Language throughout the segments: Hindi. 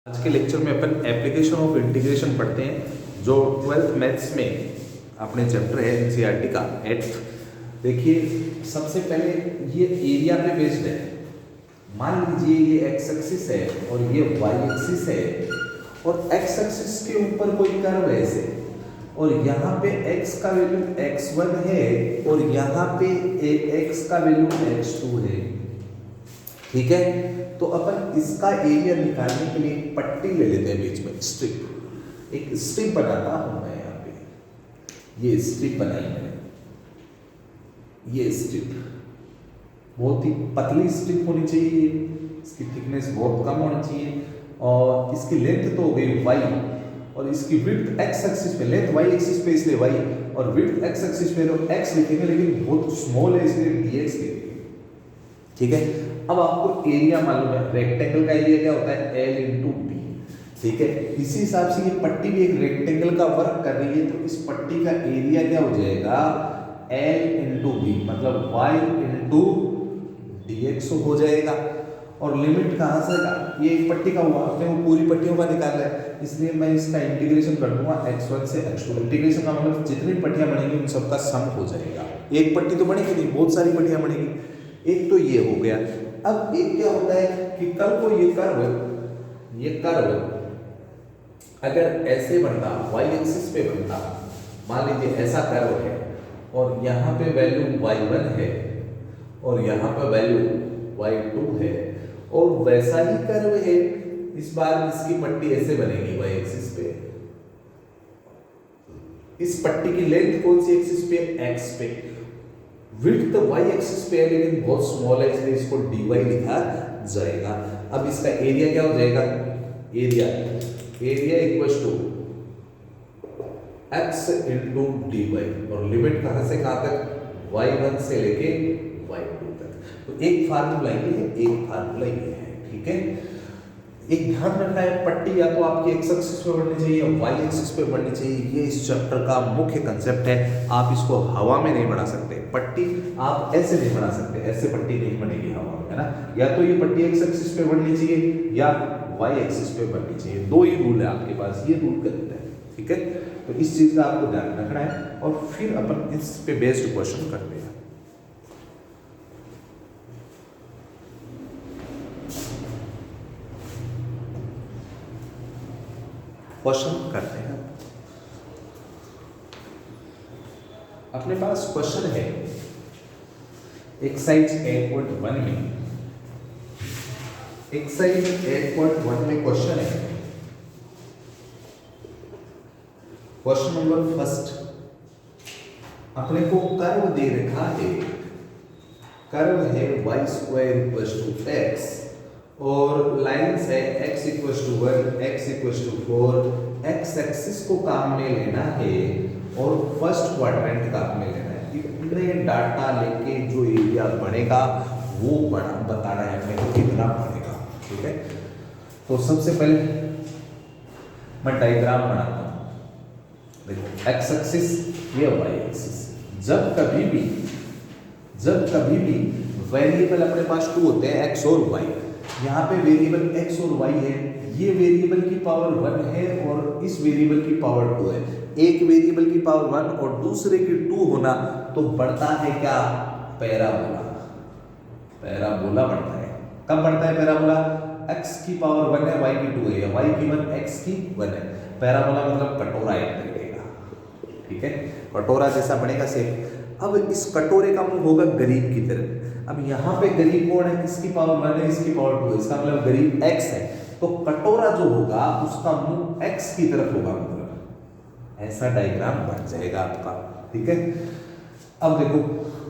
आज के लेक्चर में अपन एप्लीकेशन ऑफ इंटीग्रेशन पढ़ते हैं जो 12th मैथ्स में अपने चैप्टर है एनसीईआरटी का 8th। देखिए सबसे पहले ये एरिया पे बेस्ड है। मान लीजिए ये एक्स एक्सिस है और ये वाई एक्सिस है और एक्स एक्सिस के ऊपर कोई कर्व है ऐसे, और यहाँ पे x का वैल्यू x1 है और यहाँ पे x का वैल्यू x2 है। ठीक है, तो अपन इसका एरिया निकालने के लिए पट्टी ले लेते हैं बीच में, स्ट्रिप। एक स्ट्रिप बनाता हूं मैं, यहाँ पे ये स्ट्रिप बनाई मैंने। ये स्ट्रिप बहुत ही पतली स्ट्रिप होनी चाहिए, इसकी थिकनेस बहुत कम होनी चाहिए और इसकी लेंथ तो हो गई y और इसकी विड्थ x एक्सिस पे, लेंथ y एक्सिस पे इसलिए y और विड्थ x एक्सिस पे तो x लिखेंगे, लेकिन बहुत स्मॉल है इसलिए dx लिखेंगे। ठीक है, अब आपको एरिया मालूम है, रेक्टेंगल का एरिया क्या होता है L इंटू बी। ठीक है, इसी हिसाब से ये पट्टी भी एक रेक्टेंगल का वर्क कर रही है, तो इस पट्टी का एरिया क्या हो जाएगा L इंटू बी, मतलब y इंटू dx हो जाएगा। और लिमिट कहाँ से का, ये एक पट्टी का हुआ, अपने वो पूरी पट्टियों का निकालना है, इसलिए मैं इसका इंटीग्रेशन कर दूंगा x1 से x2। इंटीग्रेशन का मतलब जितनी पट्टियां बनेंगी उन सबका सम हो जाएगा। एक पट्टी तो बनेगी नहीं, बहुत सारी पट्टियां बनेगी। एक तो ये हो गया। अब एक क्या होता है कि कल को ये कर्व अगर ऐसे बनता, y एक्सिस पे बनता, मान लीजिए ऐसा कर्व है और यहाँ पे वैल्यू y1 है और यहाँ पे वैल्यू y2 है और वैसा ही कर्व है, इस बार इसकी पट्टी ऐसे बनेगी y एक्सिस पे। इस पट्टी की लेंथ कौन सी एक्सिस पे, x पे। विड्थ y एक्सिस पे है लेकिन बहुत स्मॉल है, इसलिए इसको dy लिखा जाएगा। अब इसका एरिया क्या हो जाएगा, area equals to x into dy और लिमिट कहां से कहां तक, y1 से लेके y2 तक। तो एक फार्मूला ये है, एक फार्मूला ये है। ठीक है, एक ध्यान रखना है, पट्टी या तो आपकी एक्स एक्सिस पे बढ़नी चाहिए या वाई एक्सिस पे बढ़नी चाहिए। ये इस चैप्टर का मुख्य कंसेप्ट है। आप इसको हवा में नहीं बना सकते, पट्टी आप ऐसे नहीं बना सकते, ऐसे पट्टी नहीं बनेगी हवा में, है ना। या तो ये पट्टी एक्स एक्सिस पे बढ़नी चाहिए या वाई एक्सिस पे बढ़नी चाहिए, दो ही रूल है आपके पास, ये रूल गलत है। ठीक है, तो इस चीज का आपको ध्यान रखना है और फिर अपन इस पे बेस्ड क्वेश्चन करते हैं। क्वेश्चन करते हैं। अपने पास क्वेश्चन है एक्सरसाइज 8.1 में, एक्सरसाइज 8.1 में क्वेश्चन है, क्वेश्चन नंबर फर्स्ट। अपने को कर्व दे रखा है, कर्व है y square equals to x और लाइंस है x equals to 1, x equals to 4। x axis को काम में लेना है और फर्स्ट क्वाड्रेंट काम में लेना है। इतने डाटा लेके जो एरिया बनेगा वो बताना है अपने को कितना बनेगा। ठीक है, तो सबसे पहले मैं डायग्राम बनाता हूँ। देखो x एक्सिस ये y एक्सिस, जब कभी भी वेरिएबल अपने पास टू होते हैं x और y, यहाँ पे वेरिएबल x और y है, ये वेरिएबल की पावर 1 है और इस वेरिएबल की पावर 2 है। एक वेरिएबल की पावर 1 और दूसरे की 2 होना तो बढ़ता है क्या, पैराबोला। पैराबोला बढ़ता है। कब बढ़ता है पैराबोला, x की पावर 1 है, y की 2 है, या y की 1 x की 1 है। पैराबोला मतलब कटोरा एक तरीके का। ठीक है, कटोरा जैसा बनेगा सेम। अब इस कटोरे का मुंह होगा गरीब की तरफ। अब यहाँ पे गरीब कौन है, इसकी पावर 1 है, इसकी पावर 2 है, इसका मतलब गरीब x है, तो कटोरा जो होगा उसका मुंह x की तरफ होगा, मतलब ऐसा डायग्राम बन जाएगा आपका। ठीक है, अब देखो,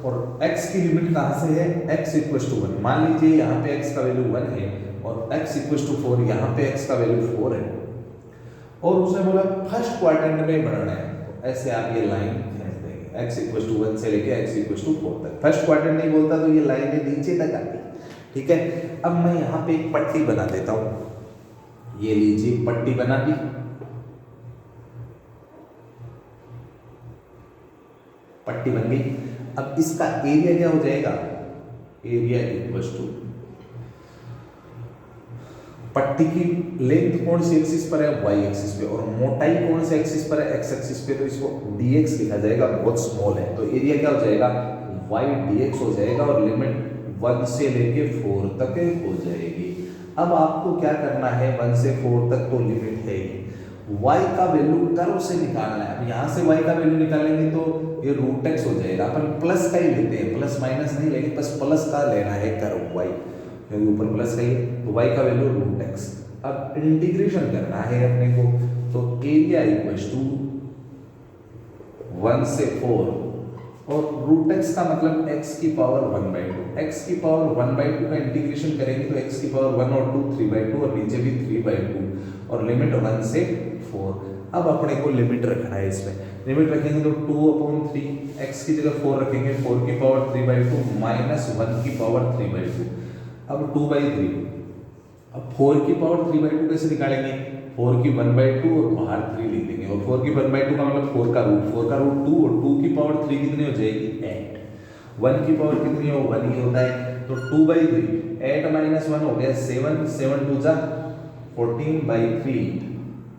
और x की लिमिट कहां से है, x इक्वल्स टू 1। मान लीजिए यहाँ पे x का वैल्यू 1 है और x इक्वल्स टू 4, यहाँ पे x का वैल्यू 4 है और उसने बोला फर्स्ट क्वाड्रेंट में बढ़ना है, तो ऐसे आप ये लाइन खींच देंगे x इक्वल्स टू 1 से लेके x इक्वल्स टू 4 तक। फर्स्ट क्वाड्रेंट नहीं बोलता तो ये लाइनें नीचे तक आती। ठीक है, अब मैं यहाँ पे एक पट्टी बना देता हूँ, ये लीजिए पट्टी बना दी। पट्टी बन गई। अब इसका एरिया क्या हो जाएगा, एरिया इक्वल्स टू पट्टी की लेंथ कौन सी एक्सिस पर है, वाई एक्सिस पे, और मोटाई कौन से एक्सिस पर है, एक्स एक्सिस पे, तो इसको dx लिखा जाएगा, बहुत स्मॉल है, तो एरिया क्या हो जाएगा, y dx हो जाएगा, और लिमिट 1 से लेके 4 तक हो जाएगी। अब आपको क्या करना है, 1 से 4 तक तो लिमिट है ही, y का वैल्यू कर्व से निकालना है। अब यहाँ से y का वैल्यू निकालेंगे तो ये रूट एक्स हो जाएगा, अपन प्लस का ही लेते हैं, प्लस माइनस नहीं लेंगे, बस प्लस का लेना है कर्व y, क्योंकि ऊपर प्लस का ही है, तो y का वैल्यू रूट एक्स। अब इंटीग्रेशन करना है अपने को, तो एरिया इक्वल्स टू 1 से 4 और रूट एक्स का मतलब x की पावर 1/2, x की पावर 1/2 का इंटीग्रेशन करेंगे तो x की पावर 1 और 2 3/2 और नीचे भी 3/2 और लिमिट 1 से 4। अब अपने को लिमिट रखना है, इसमें लिमिट रखेंगे तो 2/3, x की जगह 4 रखेंगे, 4 की पावर 3/2 माइनस 1 की पावर 3/2, अब 2/3। अब 4 की पावर 3/2 कैसे निकालेंगे, 4 की 1/2 और बाहर 3 लिख देंगे, और 4 की 1/2 का मतलब 4 का रूट 2 और 2 की पावर 3 कितनी हो जाएगी 8, 1 की पावर कितनी हो 1 ही होता है, तो 2/3, 8 माइनस 1 हो गया 7, 7 2 जा 14/3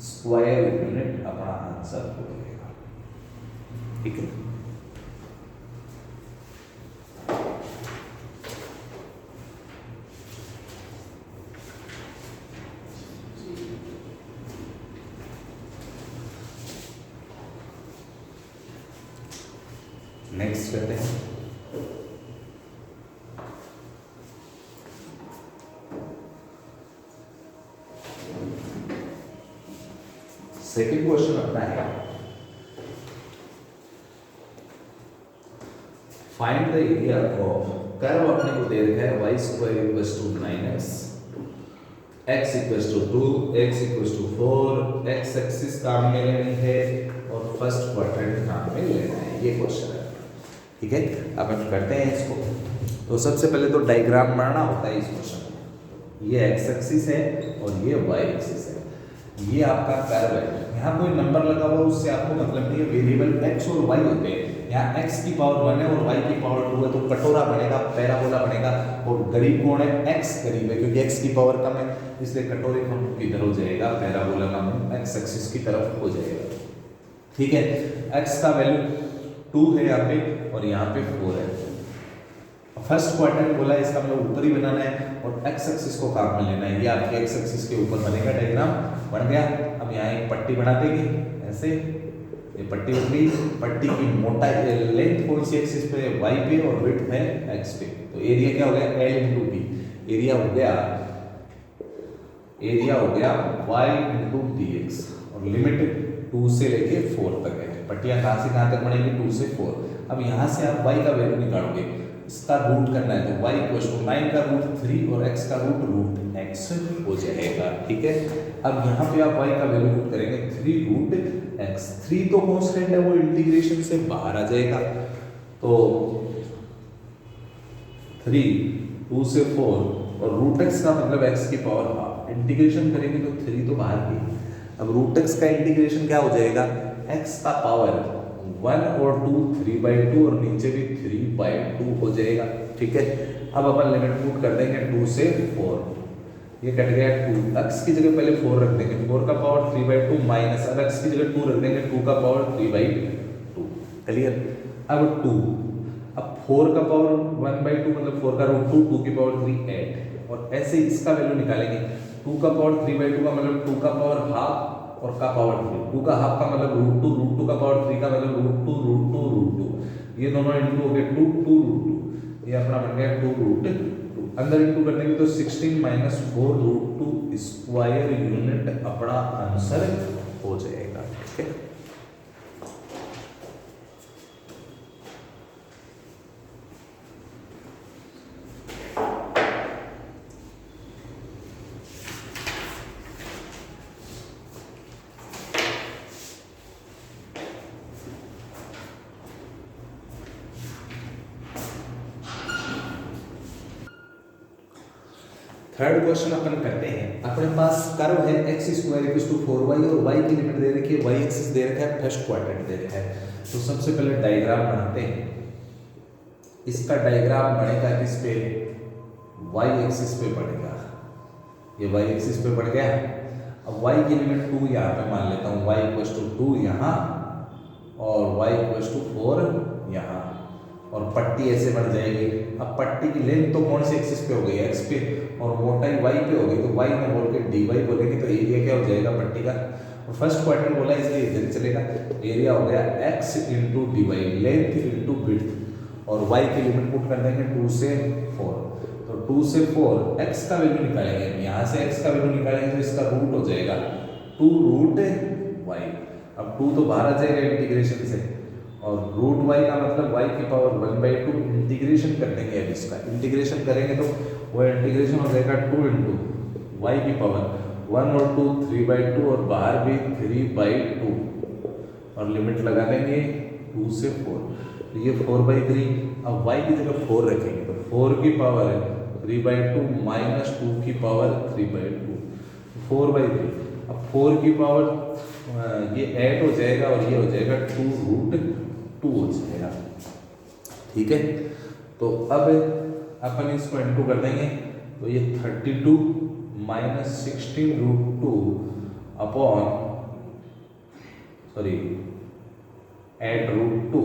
स्क्वायर यूनिट अपना आंसर हो जाएगा। ठीक है, नेक्स्ट करते हैं। सेकंड क्वेश्चन अपना है, find the area of curve, अपने को दे रखा है y square equals to 9x, x equals to 2, x equals to 4, x axis काम में लेनी है और फर्स्ट क्वाड्रेंट काम में लेना है, ये क्वेश्चन है। ठीक है, अब हम करते हैं इसको। तो सबसे पहले तो डायग्राम बनाना होता है इस क्वेश्चन में। ये x एक्सिस है और ये y एक्सिस है, ये आपका कर्व है, यहाँ कोई नंबर लगा हुआ उससे आपको मतलब नहीं है, वेरिएबल x और y होते हैं। यहाँ x की पावर 1 है और y की पावर 2 है, तो कटोरा बनेगा, पैराबोला बनेगा, और करीब कौन है, x करीब है, क्योंकि x की पावर कम है, इसलिए कटोरे का मुंह किधर हो जाएगा, पैराबोला का मुंह x एक्सिस की तरफ हो जाएगा। ठीक है, x का वैल्यू 2 है यहाँ पे और यहाँ पे 4 है। फर्स्ट क्वाड्रेंट बोला है, इसका मतलब ऊपर ही बनाना है और x एक्सिस को काम में लेना है, ये आपके x एक्सिस के ऊपर बनेगा, डायग्राम बन गया। अब यहाँ एक पट्टी बना देंगे ऐसे, ये पट्टी बन गई, पट्टी की मोटाई लेंथ कौन सी एक्सिस पे है, y पे, और विड्थ है x पे, तो एरिया क्या हो गया L इंटू b, एरिया हो गया y इंटू dx, और लिमिट 2 से लेके 4 तक है। पट्टियां कहाँ से कहाँ तक बनेगी, 2 से 4। अब यहाँ से आप y का वैल्यू निकालोगे, इसका रूट करना है, तो y इक्वल्स टू 9 का रूट 3 और x का रूट x हो जाएगा। ठीक है, अब यहाँ पे आप y का वैल्यू पुट करेंगे 3 रूट x, 3 तो कांस्टेंट है, वो इंटीग्रेशन से बाहर आ जाएगा, तो 3 2 से 4 और रूट x का मतलब x की पावर हाफ, इंटीग्रेशन करेंगे तो 3 तो बाहर की। अब रूट x का इंटीग्रेशन क्या हो जाएगा, x का पावर 1 और 2 3/2 और नीचे भी 3/2 हो जाएगा। ठीक है, अब अपन लिमिट पुट कर देंगे 2 से 4, ये कट गया 2, x की जगह पहले 4 रख देंगे, 4 का पावर 3/2 माइनस, अब x की जगह 2 रख देंगे, 2 का पावर 3/2, क्लियर। अब 2, अब 4 का पावर 1/2 मतलब 4 का रूट 2, 2 की पावर 3 8, और ऐसे इसका वैल्यू निकालेंगे, 2 का पावर 3/2 का मतलब 2 का पावर हाफ और का पावर 3, 2 का हाफ का मतलब रूट 2 का पावर 3 का मतलब रूट 2, ये दोनों इंटू हो गए 2 रूट 2, ये अपना बन गया 2 रूट 2, अंदर इंटू कर देंगे तो 16 माइनस 4 रूट 2 स्क्वायर यूनिट अपना आंसर हो जाएगा। ठीक है, थर्ड क्वेश्चन अपन करते हैं। अपने पास कर्व है x square equals to 4y और y की लिमिट दे रखी है, y एक्सिस दे रखा है, फर्स्ट क्वाड्रेंट दे रखा है। तो सबसे पहले डायग्राम बनाते हैं, इसका डायग्राम बनेगा किस पे, y एक्सिस पे बनेगा। ये वाई एक्सिस पे बढ़ गया। अब वाई की लिमिट 2 यहाँ पे मान लेता हूँ, वाई इक्वल्स टू 2 यहाँ और वाई इक्वल्स टू 4 यहाँ, और पट्टी ऐसे बढ़ जाएगी। अब पट्टी की लेंथ तो कौन सी एक्सिस पे हो गई, एक्स पे, और मोटाई वाई पे हो गई, तो वाई में बोल के डी वाई बोलेंगे तो एरिया क्या हो जाएगा पट्टी का। और फर्स्ट क्वाड्रेंट बोला इसलिए इधर चलेगा, एरिया हो गया x into d y, length into width, और वाई की लिमिट पुट कर देंगे 2 से 4, तो 2 से 4 एक्स का वैल्यू निकालेंगे, यहाँ से एक्स का वैल्यू निकालेंगे तो इसका रूट हो जाएगा 2 रूट वाई। अब 2 तो बाहर आ जाएगा इंटीग्रेशन से, और रूट वाई का मतलब वाई की पावर 1/2 इंटीग्रेशन कर देंगे। अब इसका इंटीग्रेशन करेंगे तो वो इंटीग्रेशन हो जाएगा 2 इंटू वाई की पावर 1 और 2 3/2, और बाहर भी 3/2, और लिमिट लगा देंगे 2 से 4, तो ये 4/3। अब y की जगह 4 रखेंगे तो 4 की पावर है 3/2 माइनस 2 की पावर 3/2, 4/3। अब 4 की पावर ये ऐड हो जाएगा और ये हो जाएगा 2 रूट 2 हो जाएगा, ठीक है। तो अब अपन इसको इंटू कर देंगे, तो ये 32 minus 16 root 2 upon eight root 2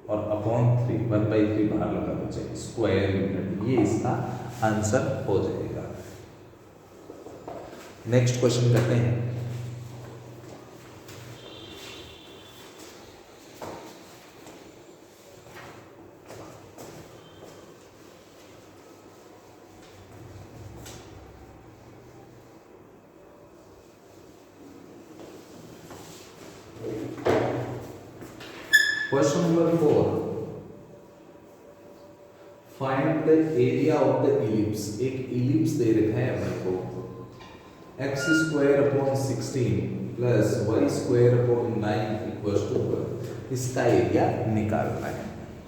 और अपॉन 3, 1/3 बाहर लगा दो चाहिए, स्क्वायर यूनिट, ये इसका आंसर हो जाएगा। नेक्स्ट क्वेश्चन करते हैं। Question number 4, find the area of the ellipse. एक इलिप्स दे रखा है हमारे को, x square upon 16 plus y square upon 9 equals to 1, इसका एरिया निकालना है,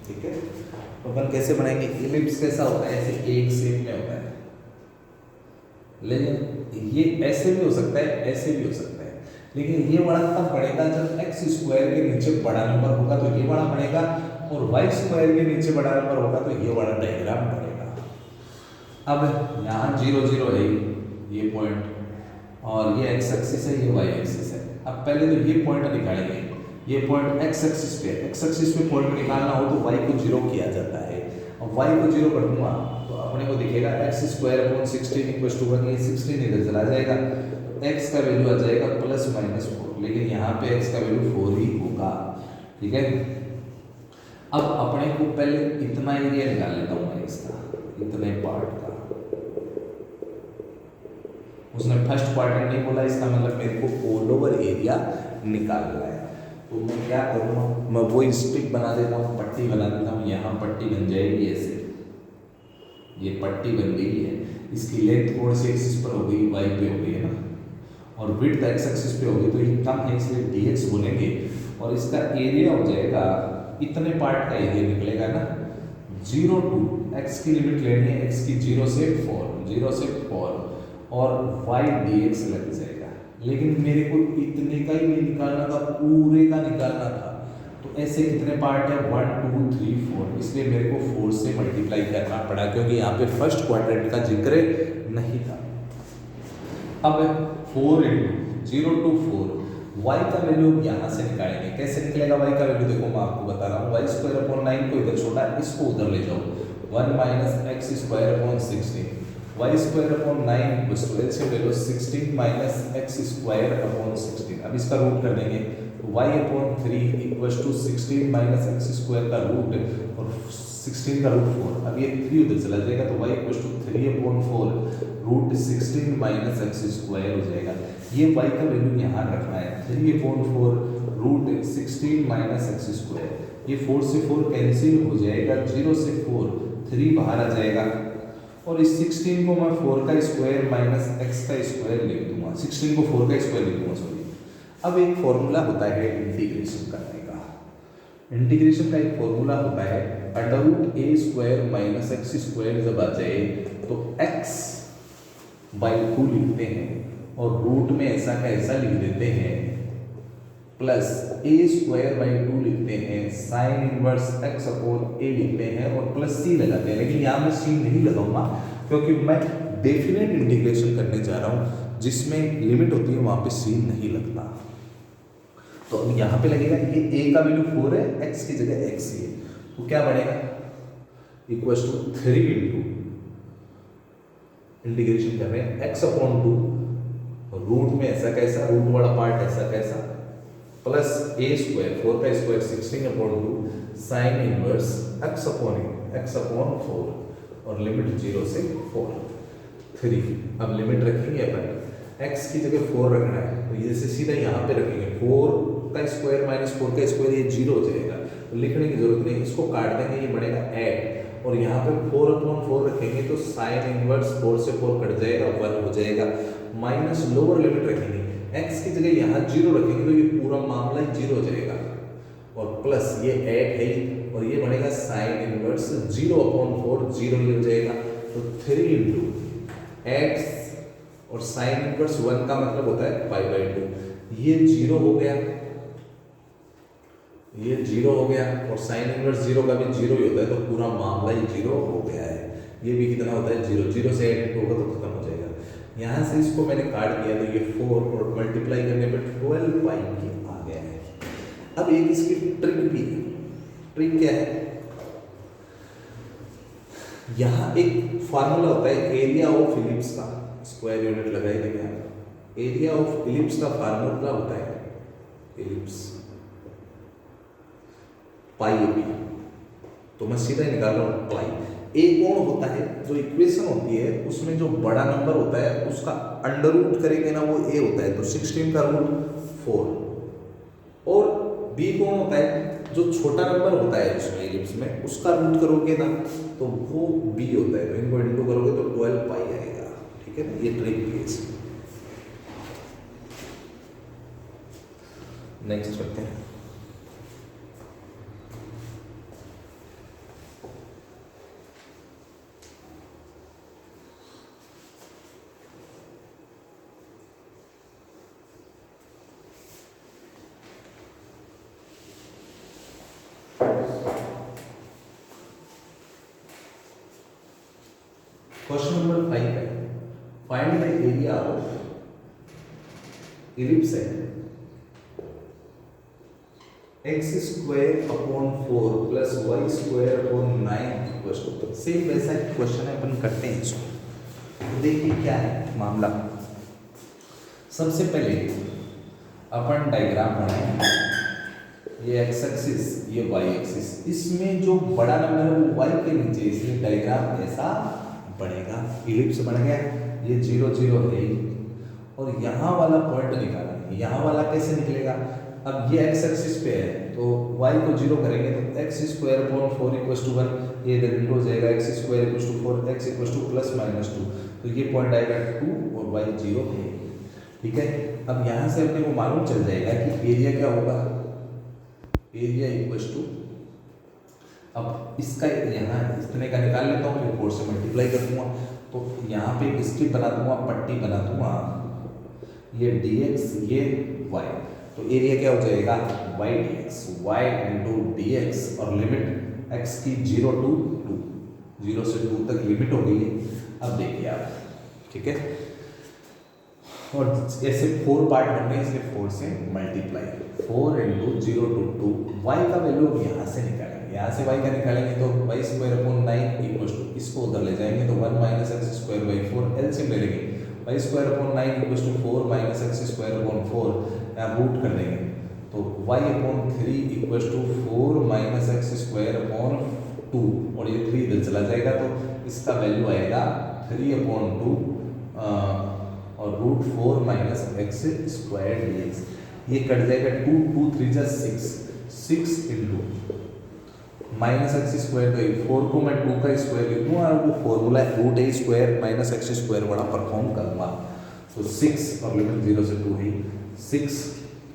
ठीक है। तो अपन कैसे बनाएंगे, इलिप्स कैसा होता है, ऐसे एक शेप में होता है, लेकिन ये ऐसे भी हो सकता है, ऐसे भी हो सकता है, लेकिन ये बड़ा तब बढ़ेगा जब एक्स स्क्वायर के नीचे बड़ा नंबर होगा तो ये बड़ा बढ़ेगा, और वाई स्क्वायर के नीचे बड़ा नंबर होगा तो ये बड़ा डायग्राम बढ़ेगा। अब यहाँ 0 0 है ये पॉइंट, और ये एक्स एक्सिस है, ये वाई एक्सिस है। अब पहले तो ये पॉइंट निकालेंगे, ये पॉइंट एक्स एक्सिस पे, एक्स एक्सिस पे पॉइंट निकालना हो तो वाई को 0 किया जाता है, और वाई को 0 कर दूंगा तो अपने को दिखेगा x square upon 16 equals to 1, ये 16 इधर चला जाएगा, एक्स का वैल्यू आ जाएगा प्लस माइनस 4, लेकिन यहाँ पे एक्स का वैल्यू 4 ही होगा, ठीक है। अब अपने को पहले इतना एरिया निकाल लेता हूँ मैं इसका, इतने पार्ट का। उसने फर्स्ट क्वाड्रेंट नहीं बोला, इसका मतलब मेरे को ऑल ओवर एरिया निकालना है। तो मैं क्या करूँगा, मैं वो स्ट्रिप बना देता हूँ, पट्टी बना देता हूँ, यहाँ पट्टी बन जाएगी ऐसे, ये पट्टी बन गई है, इसकी लेंथ कौन सी एक्सिस पर हो गई, वाई पे हो गई है ना, और विड्थ एक्स एक्सिस पे होगी तो ये कम है इसलिए dx बोलेंगे, और इसका एरिया हो जाएगा, इतने पार्ट का एरिया निकलेगा ना, 0 टू x की लिमिट लेनी है, x की 0 से 4 और y dx लग जाएगा, लेकिन मेरे को इतने का ही नहीं निकालना था, पूरे का निकालना था। तो ऐसे कितने पार्ट है, 1 2 3 4, इसलिए मेरे को 4 से मल्टीप्लाई करना पड़ा, क्योंकि यहाँ पे फर्स्ट क्वाड्रेंट का जिक्र नहीं था। अब 4 इंटू 0 टू 4, y का वैल्यू यहाँ से निकालेंगे, कैसे निकलेगा y का वैल्यू, देखो मैं आपको बता रहा हूँ, वाई स्क्वायर अपॉन 9 को इधर छोड़ा, इसको उधर ले जाओ, 1 minus x square upon 16, y square upon 9 equals to ऐसे ले लो 16 माइनस एक्स स्क्वायर अपॉन 16। अब इसका रूट कर देंगे, y upon 3 equals to 16 minus x square का रूट और 16 का रूट 4। अब ये 3 उधर चला जाएगा तो y equals to 3 upon 4 root 16 minus x square हो जाएगा। ये y का वैल्यू यहाँ रखना है, 3 upon 4 root 16 minus x square, ये 4 से 4 कैंसिल हो जाएगा, 0 से 4 3 बाहर आ जाएगा, और इस 16 को मैं 4 का स्क्वायर माइनस x का स्क्वायर लिख दूंगा, 16 को 4 का स्क्वायर लिख दूंगा, सॉरी। अब एक फॉर्मूला होता है इंटीग्रेशन करने का, इंटीग्रेशन का एक फॉर्मूला होता है under root a square minus x square जब आ जाए तो x बाई 2 लिखते हैं और रूट में ऐसा का ऐसा लिख देते हैं, प्लस a स्क्वायर बाई 2 लिखते हैं, sine inverse x upon a लिखते हैं और प्लस c लगाते हैं। लेकिन यहाँ मैं c नहीं लगाऊंगा क्योंकि मैं डेफिनेट इंटीग्रेशन करने जा रहा हूँ जिसमें लिमिट होती है वहाँ पे सी नहीं लगता। तो अब यहाँ पे लगेगा ये a का वैल्यू 4 है, x की जगह x ही है, तो क्या बनेगा इक्वल टू 3 इंटू इंटीग्रेशन कर रहे हैं x अपॉन 2 रूट में ऐसा कैसा, रूट वाला पार्ट ऐसा कैसा, प्लस a स्क्वायर 4 का square 16 upon 2 sine inverse x upon 4 और लिमिट 0 से 4 3। अब लिमिट रखेंगे अपन x की जगह 4 रखना है तो ये से सीधा यहाँ पे रखेंगे 4 का स्क्वायर माइनस 4 का स्क्वायर, ये 0 हो जाएगा तो लिखने की जरूरत नहीं, इसको काट देंगे, ये बनेगा 8 और यहाँ पे 4 अपॉन 4 रखेंगे तो साइन इनवर्स 4 से 4 कट जाएगा 1 हो जाएगा, माइनस लोअर लिमिट रखेंगे x की जगह यहाँ 0 रखेंगे तो ये पूरा मामला ही 0 हो जाएगा और प्लस ये 8 है और ये बनेगा साइन इनवर्स 0 अपॉन 4 0 ही हो जाएगा तो 3 इंटू x और साइन इनवर्स 1 का मतलब होता है π/2, ये 0 हो गया, ये 0 हो गया और साइन इनवर्स 0 का भी 0 ही होता है तो पूरा मामला ही 0 हो गया है। ये भी कितना होता है 0, 0 से 8 होगा तो खत्म हो जाएगा। यहाँ से इसको मैंने काट दिया तो ये 4 और मल्टीप्लाई करने पर 12 पाई की आ गया है। अब एक इसकी ट्रिक भी है, ट्रिक क्या है, यहाँ एक फार्मूला होता है एरिया ऑफ इलिप्स का, स्क्वायर यूनिट लगाई देंगे आप, एरिया ऑफ इलिप्स का फार्मूला होता है इलिप्स पाई बी, तो मैं सीधा निकाल रहा हूँ पाई। ए कोण होता है, जो इक्वेशन होती है उसमें जो बड़ा नंबर होता है उसका अंडर रूट करेंगे ना वो ए होता है तो 16 का रूट 4, और बी कोण होता है जो छोटा नंबर होता है उसमें इलिप्स में उसका रूट करोगे ना तो वो बी होता है, तो इनको इंटू करोगे तो 12 पाई आएगा। ठीक है ना, ये ट्रिक भी है। नेक्स्ट करते हैं। क्वेश्चन नंबर 5 है, find the area of ellipse है x square upon 4 plus y square upon 9 same वैसा ही क्वेश्चन है, अपन करते हैं इसको। तो देखिए क्या है मामला। सबसे पहले अपन डायग्राम बनाएंगे, ये x एक्सिस ये y एक्सिस, इसमें जो बड़ा नंबर है वो y के नीचे, इसलिए डायग्राम ऐसा बनेगा, इलिप्स बन गया, ये 0 0 है और यहाँ वाला पॉइंट निकालना है। यहाँ वाला कैसे निकलेगा, अब ये x एक्सिस पे है तो y को 0 करेंगे तो x square upon 4 equal to 1, ये इधर इंटू हो जाएगा x square equal to 4 x equal to plus minus 2, तो ये पॉइंट आएगा 2 और y 0 है। ठीक है, अब यहाँ से अपने को मालूम चल जाएगा कि एरिया क्या होगा, एरिया इक्वल टू, अब इसका यहाँ इतने का निकाल लेता हूँ फिर 4 से मल्टीप्लाई कर दूंगा तो यहाँ पे स्ट्रिप बना दूंगा, पट्टी बना दूंगा, ये dx ये y, तो एरिया क्या हो जाएगा y dx, y into dx और लिमिट x की 0 to 2, 0 से 2 तक लिमिट हो गई है। अब देखिए आप, ठीक है, और ऐसे 4 पार्ट बन रहे हैं इसलिए 4 से मल्टीप्लाई, 4 इंटू 0 to 2, y का वैल्यू अब यहाँ से निकालेंगे, यहाँ से y का निकालेंगे तो y square upon 9 equal to, इसको उधर ले जाएंगे तो 1 minus x square by 4, LCM ले लेंगे, y square upon 9 equal to 4 minus x square upon 4, यहाँ रूट कर देंगे तो y upon 3 equal to 4 minus x square upon 2 और ये 3 इधर चला जाएगा तो इसका वैल्यू आएगा 3 अपॉन 2 और root 4 minus x square dx, ये कट जाएगा 2 2 3 जा 6 इंटू माइनस एक्स स्क्वायर, तो 4 को मैं 2 का स्क्वायर लिख दूँ और वो फॉर्मूला रूट ए स्क्वायर माइनस एक्स स्क्वायर वाला परफॉर्म करूँगा तो 6 और लिमिट 0 से 2 है 6,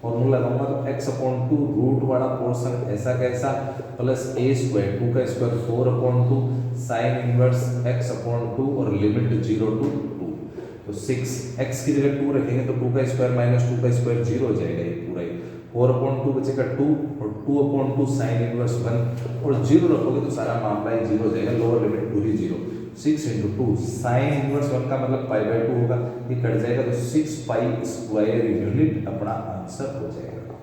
फॉर्मूला लगाऊंगा तो x अपॉन 2 रूट वाला पोर्शन ऐसा कैसा प्लस a स्क्वायर 2 का square 4 upon 2 sine inverse x upon 2 और लिमिट 0 to 2, तो 6 x की जगह 2 रखेंगे तो 2 का स्क्वायर माइनस 2 का स्क्वायर 0 हो जाएगा, ये पूरा ही 4 अपॉन 2 बचेगा 2 और 2 अपॉन 2 साइन इनवर्स 1 और 0 रखोगे तो सारा मामला ही 0 हो जाएगा, लोअर लिमिट पूरी 0, 6 इंटू टू, साइन इनवर्स 1 का मतलब पाई बाई 2 होगा, ये कट जाएगा तो 6 पाई स्क्वायर यूनिट अपना आंसर हो जाएगा।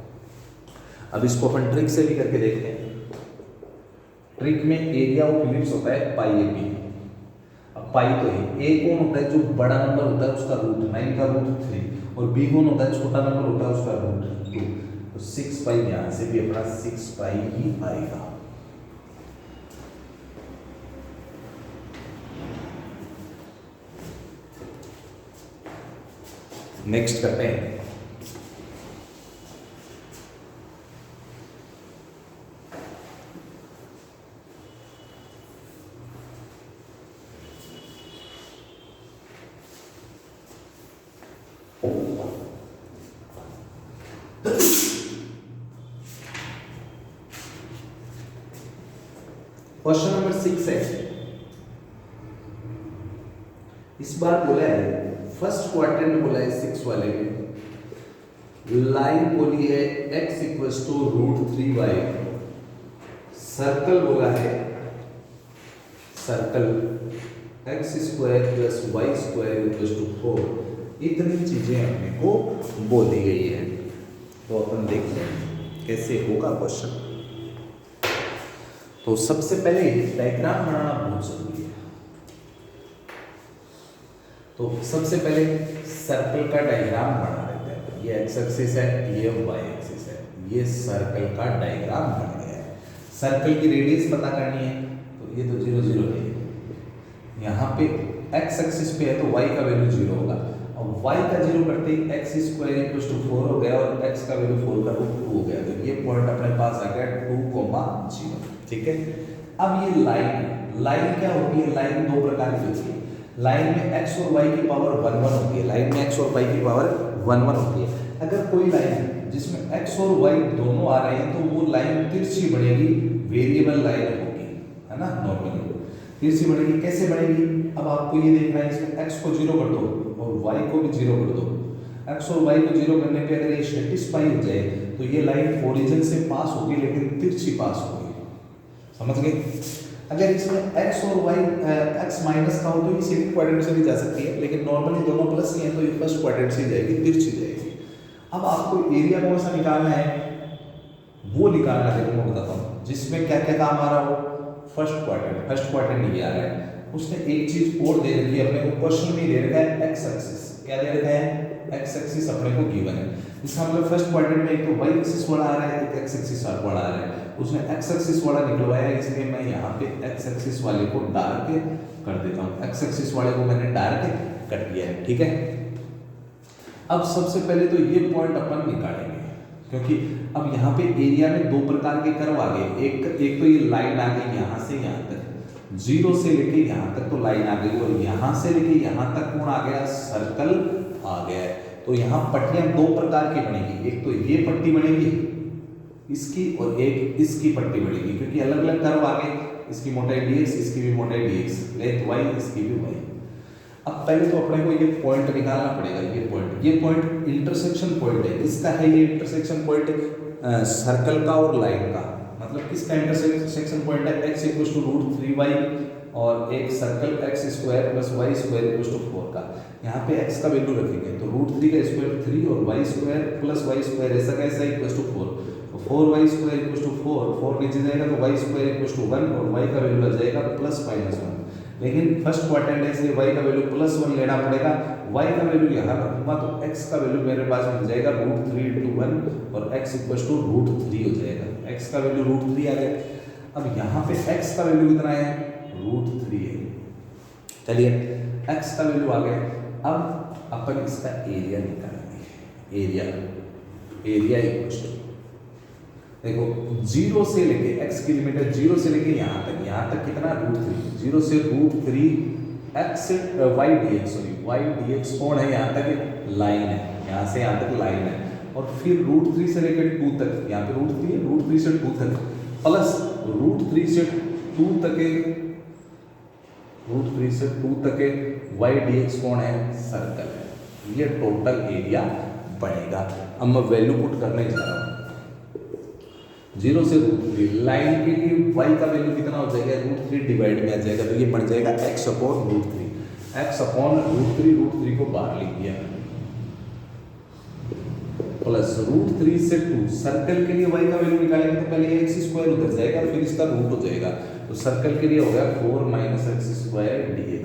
अब इसको अपन ट्रिक से भी करके देखते हैं। ट्रिक में एरिया ऑफ इलिप्स होता है पाई ए बी। अब पाई तो है, ए कौन होता है जो बड़ा नंबर होता है उसका रूट, 9 का रूट 3, और बी कौन होता है छोटा नंबर होता है उसका रूट 2। तो 6 पाई यहाँ से भी अपना 6 पाई ही आएगा। नेक्स्ट करते हैं। क्वेश्चन नंबर 6 है, इस बार बोला है फर्स्ट क्वाड्रेंट बोला है 6 वाले में, लाइन बोली है x equals to √3y, circle बोला है circle x square plus y square equals to 4। इतनी चीजें अपने को बोली गई है। तो अपन देखते हैं कैसे होगा क्वेश्चन। तो सबसे पहले डायग्राम बनाना बहुत जरूरी है। तो सबसे पहले सर्कल का डायग्राम बना लेते हैं। ये एक्स एक्सिस है, ये वाई एक्सिस है, ये सर्कल का डायग्राम बन गया है। सर्कल की रेडियस पता करनी है, तो ये तो 0 0 है। यहाँ पे एक्स एक्सिस पे है तो वाई का वैल्यू 0 होगा, और वाई का 0 करते ही एक्स स्क्वायर इक्वल्स टू 4 हो गया, और एक्स का वैल्यू 4 का रूट 2 हो गया। तो ये पॉइंट अपने पास आ गया 2,0। ठीक है। अब ये लाइन क्या होती है? लाइन दो प्रकार की होती है। लाइन में x और y की पावर 1 1 होती है। लाइन में x और y की पावर 1 1 होती है। अगर कोई लाइन जिसमें x और y दोनों आ रहे हैं तो वो लाइन तिरछी बनेगी, वेरिएबल लाइन होगी, है ना। नॉर्मली तिरछी बनेगी। कैसे बनेगी? अब आपको ये देखना है, इसमें x को 0 कर दो और y को भी 0 कर दो। x और y को 0 करने पे अगर ये सेटिस्फाई हो जाए तो ये लाइन ओरिजिन से पास होगी, लेकिन तिरछी पास होगी। समझ गए? अगर इसमें x और y x माइनस का हो तो ये सेकंड क्वाड्रेंट से भी जा सकती है, लेकिन नॉर्मली दोनों प्लस ही हैं तो ये फर्स्ट क्वाड्रेंट से जाएगी, तिरछी जाएगी। अब आपको एरिया कौन सा निकालना है वो निकालना है। देखो मैं बताता हूँ, जिसमें क्या क्या काम आ रहा हो। फर्स्ट क्वाड्रेंट ये आ रहा है। उसने एक चीज और दे रखी है अपने को, क्वेश्चन में दे रखा है x एक्सिस। क्या दे रखा है? x एक्सिस अपने को गिवन है। इसका मतलब फर्स्ट क्वाड्रेंट में एक तो y एक्सिस वाला आ रहा है, एक x एक्सिस वाला आ रहा है। उसने x एक्सिस वाला निकलवाया, इसलिए मैं यहाँ पे x एक्सिस वाले को डार्क कर देता हूँ। x एक्सिस वाले को मैंने डार्क कर दिया है। ठीक है। अब सबसे पहले तो ये पॉइंट अपन निकालेंगे, क्योंकि अब यहाँ पे एरिया में दो प्रकार के कर्व आ गए। एक तो ये लाइन आ गई यहाँ से यहाँ तक, 0 से लेके यहाँ तक तो लाइन आ गई, और यहाँ से लेके यहाँ तक कौन आ गया? सर्कल आ गया है। तो यहाँ पट्टियां दो प्रकार की बनेगी। एक तो ये पट्टी बनेगी इसकी, और एक इसकी पट्टी बनेगी, क्योंकि अलग अलग कर्व आ गए। इसकी मोटाई dx, इसकी भी मोटाई dx, लेंथ y, इसकी भी y। अब पहले तो अपने को ये पॉइंट निकालना पड़ेगा। ये पॉइंट इंटरसेक्शन पॉइंट है। किसका है ये इंटरसेक्शन पॉइंट? सर्कल का और लाइन का। मतलब किसका इंटरसेक्शन पॉइंट है? x इक्वल्स टू √3y और एक circle x square plus y square equals to 4 का। यहाँ पे x का वैल्यू रखेंगे तो √3 का स्क्वायर 3 और y square plus y square ऐसा कैसा इक्वल्स टू 4। तो 4y स्क्वायर इक्वल्स टू 4 नीचे जाएगा तो y स्क्वायर इक्वल्स टू 1 और y का वैल्यू आ जाएगा +-1। लेकिन फर्स्ट क्वाड्रेंट है इसलिए y का वैल्यू +1 लेना पड़ेगा। y का वैल्यू यहाँ रखूंगा तो x का वैल्यू मेरे पास मिल जाएगा √3 × 1 और x इक्वल्स टू √3 हो जाएगा। x का वैल्यू √3 आ गया। अब यहाँ पे x का वैल्यू कितना है? √3 है। चलिए x का वैल्यू आ गया। अब अपन इसका एरिया निकालेंगे। एरिया इक्वल्स टू, देखो 0 से लेके x की लिमिट है 0 से लेके यहाँ तक कितना? √3। 0 से √3 x y dx, sorry y dx कौन है? यहाँ तक लाइन है, यहाँ से यहाँ तक लाइन है। और फिर √3 से लेकर 2 तक, यहाँ पे √3 है, √3 से 2 तक प्लस √3 से 2 तक है, √3 से 2 तक है y dx कौन है? सर्कल है। ये टोटल एरिया बनेगा। अब मैं वैल्यू पुट करने जा रहा हूँ। 0 से √3, लाइन के लिए y का वैल्यू कितना हो जाएगा, √3 डिवाइड में आ जाएगा, तो ये बन जाएगा x अपॉन √3, x अपॉन √3 को बाहर लिख दिया, प्लस √3 से 2, सर्कल के लिए y का वैल्यू निकालेंगे तो पहले x स्क्वायर उधर जाएगा फिर इसका रूट हो जाएगा, तो सर्कल के लिए हो गया 4 माइनस एक्स स्क्वायर dx,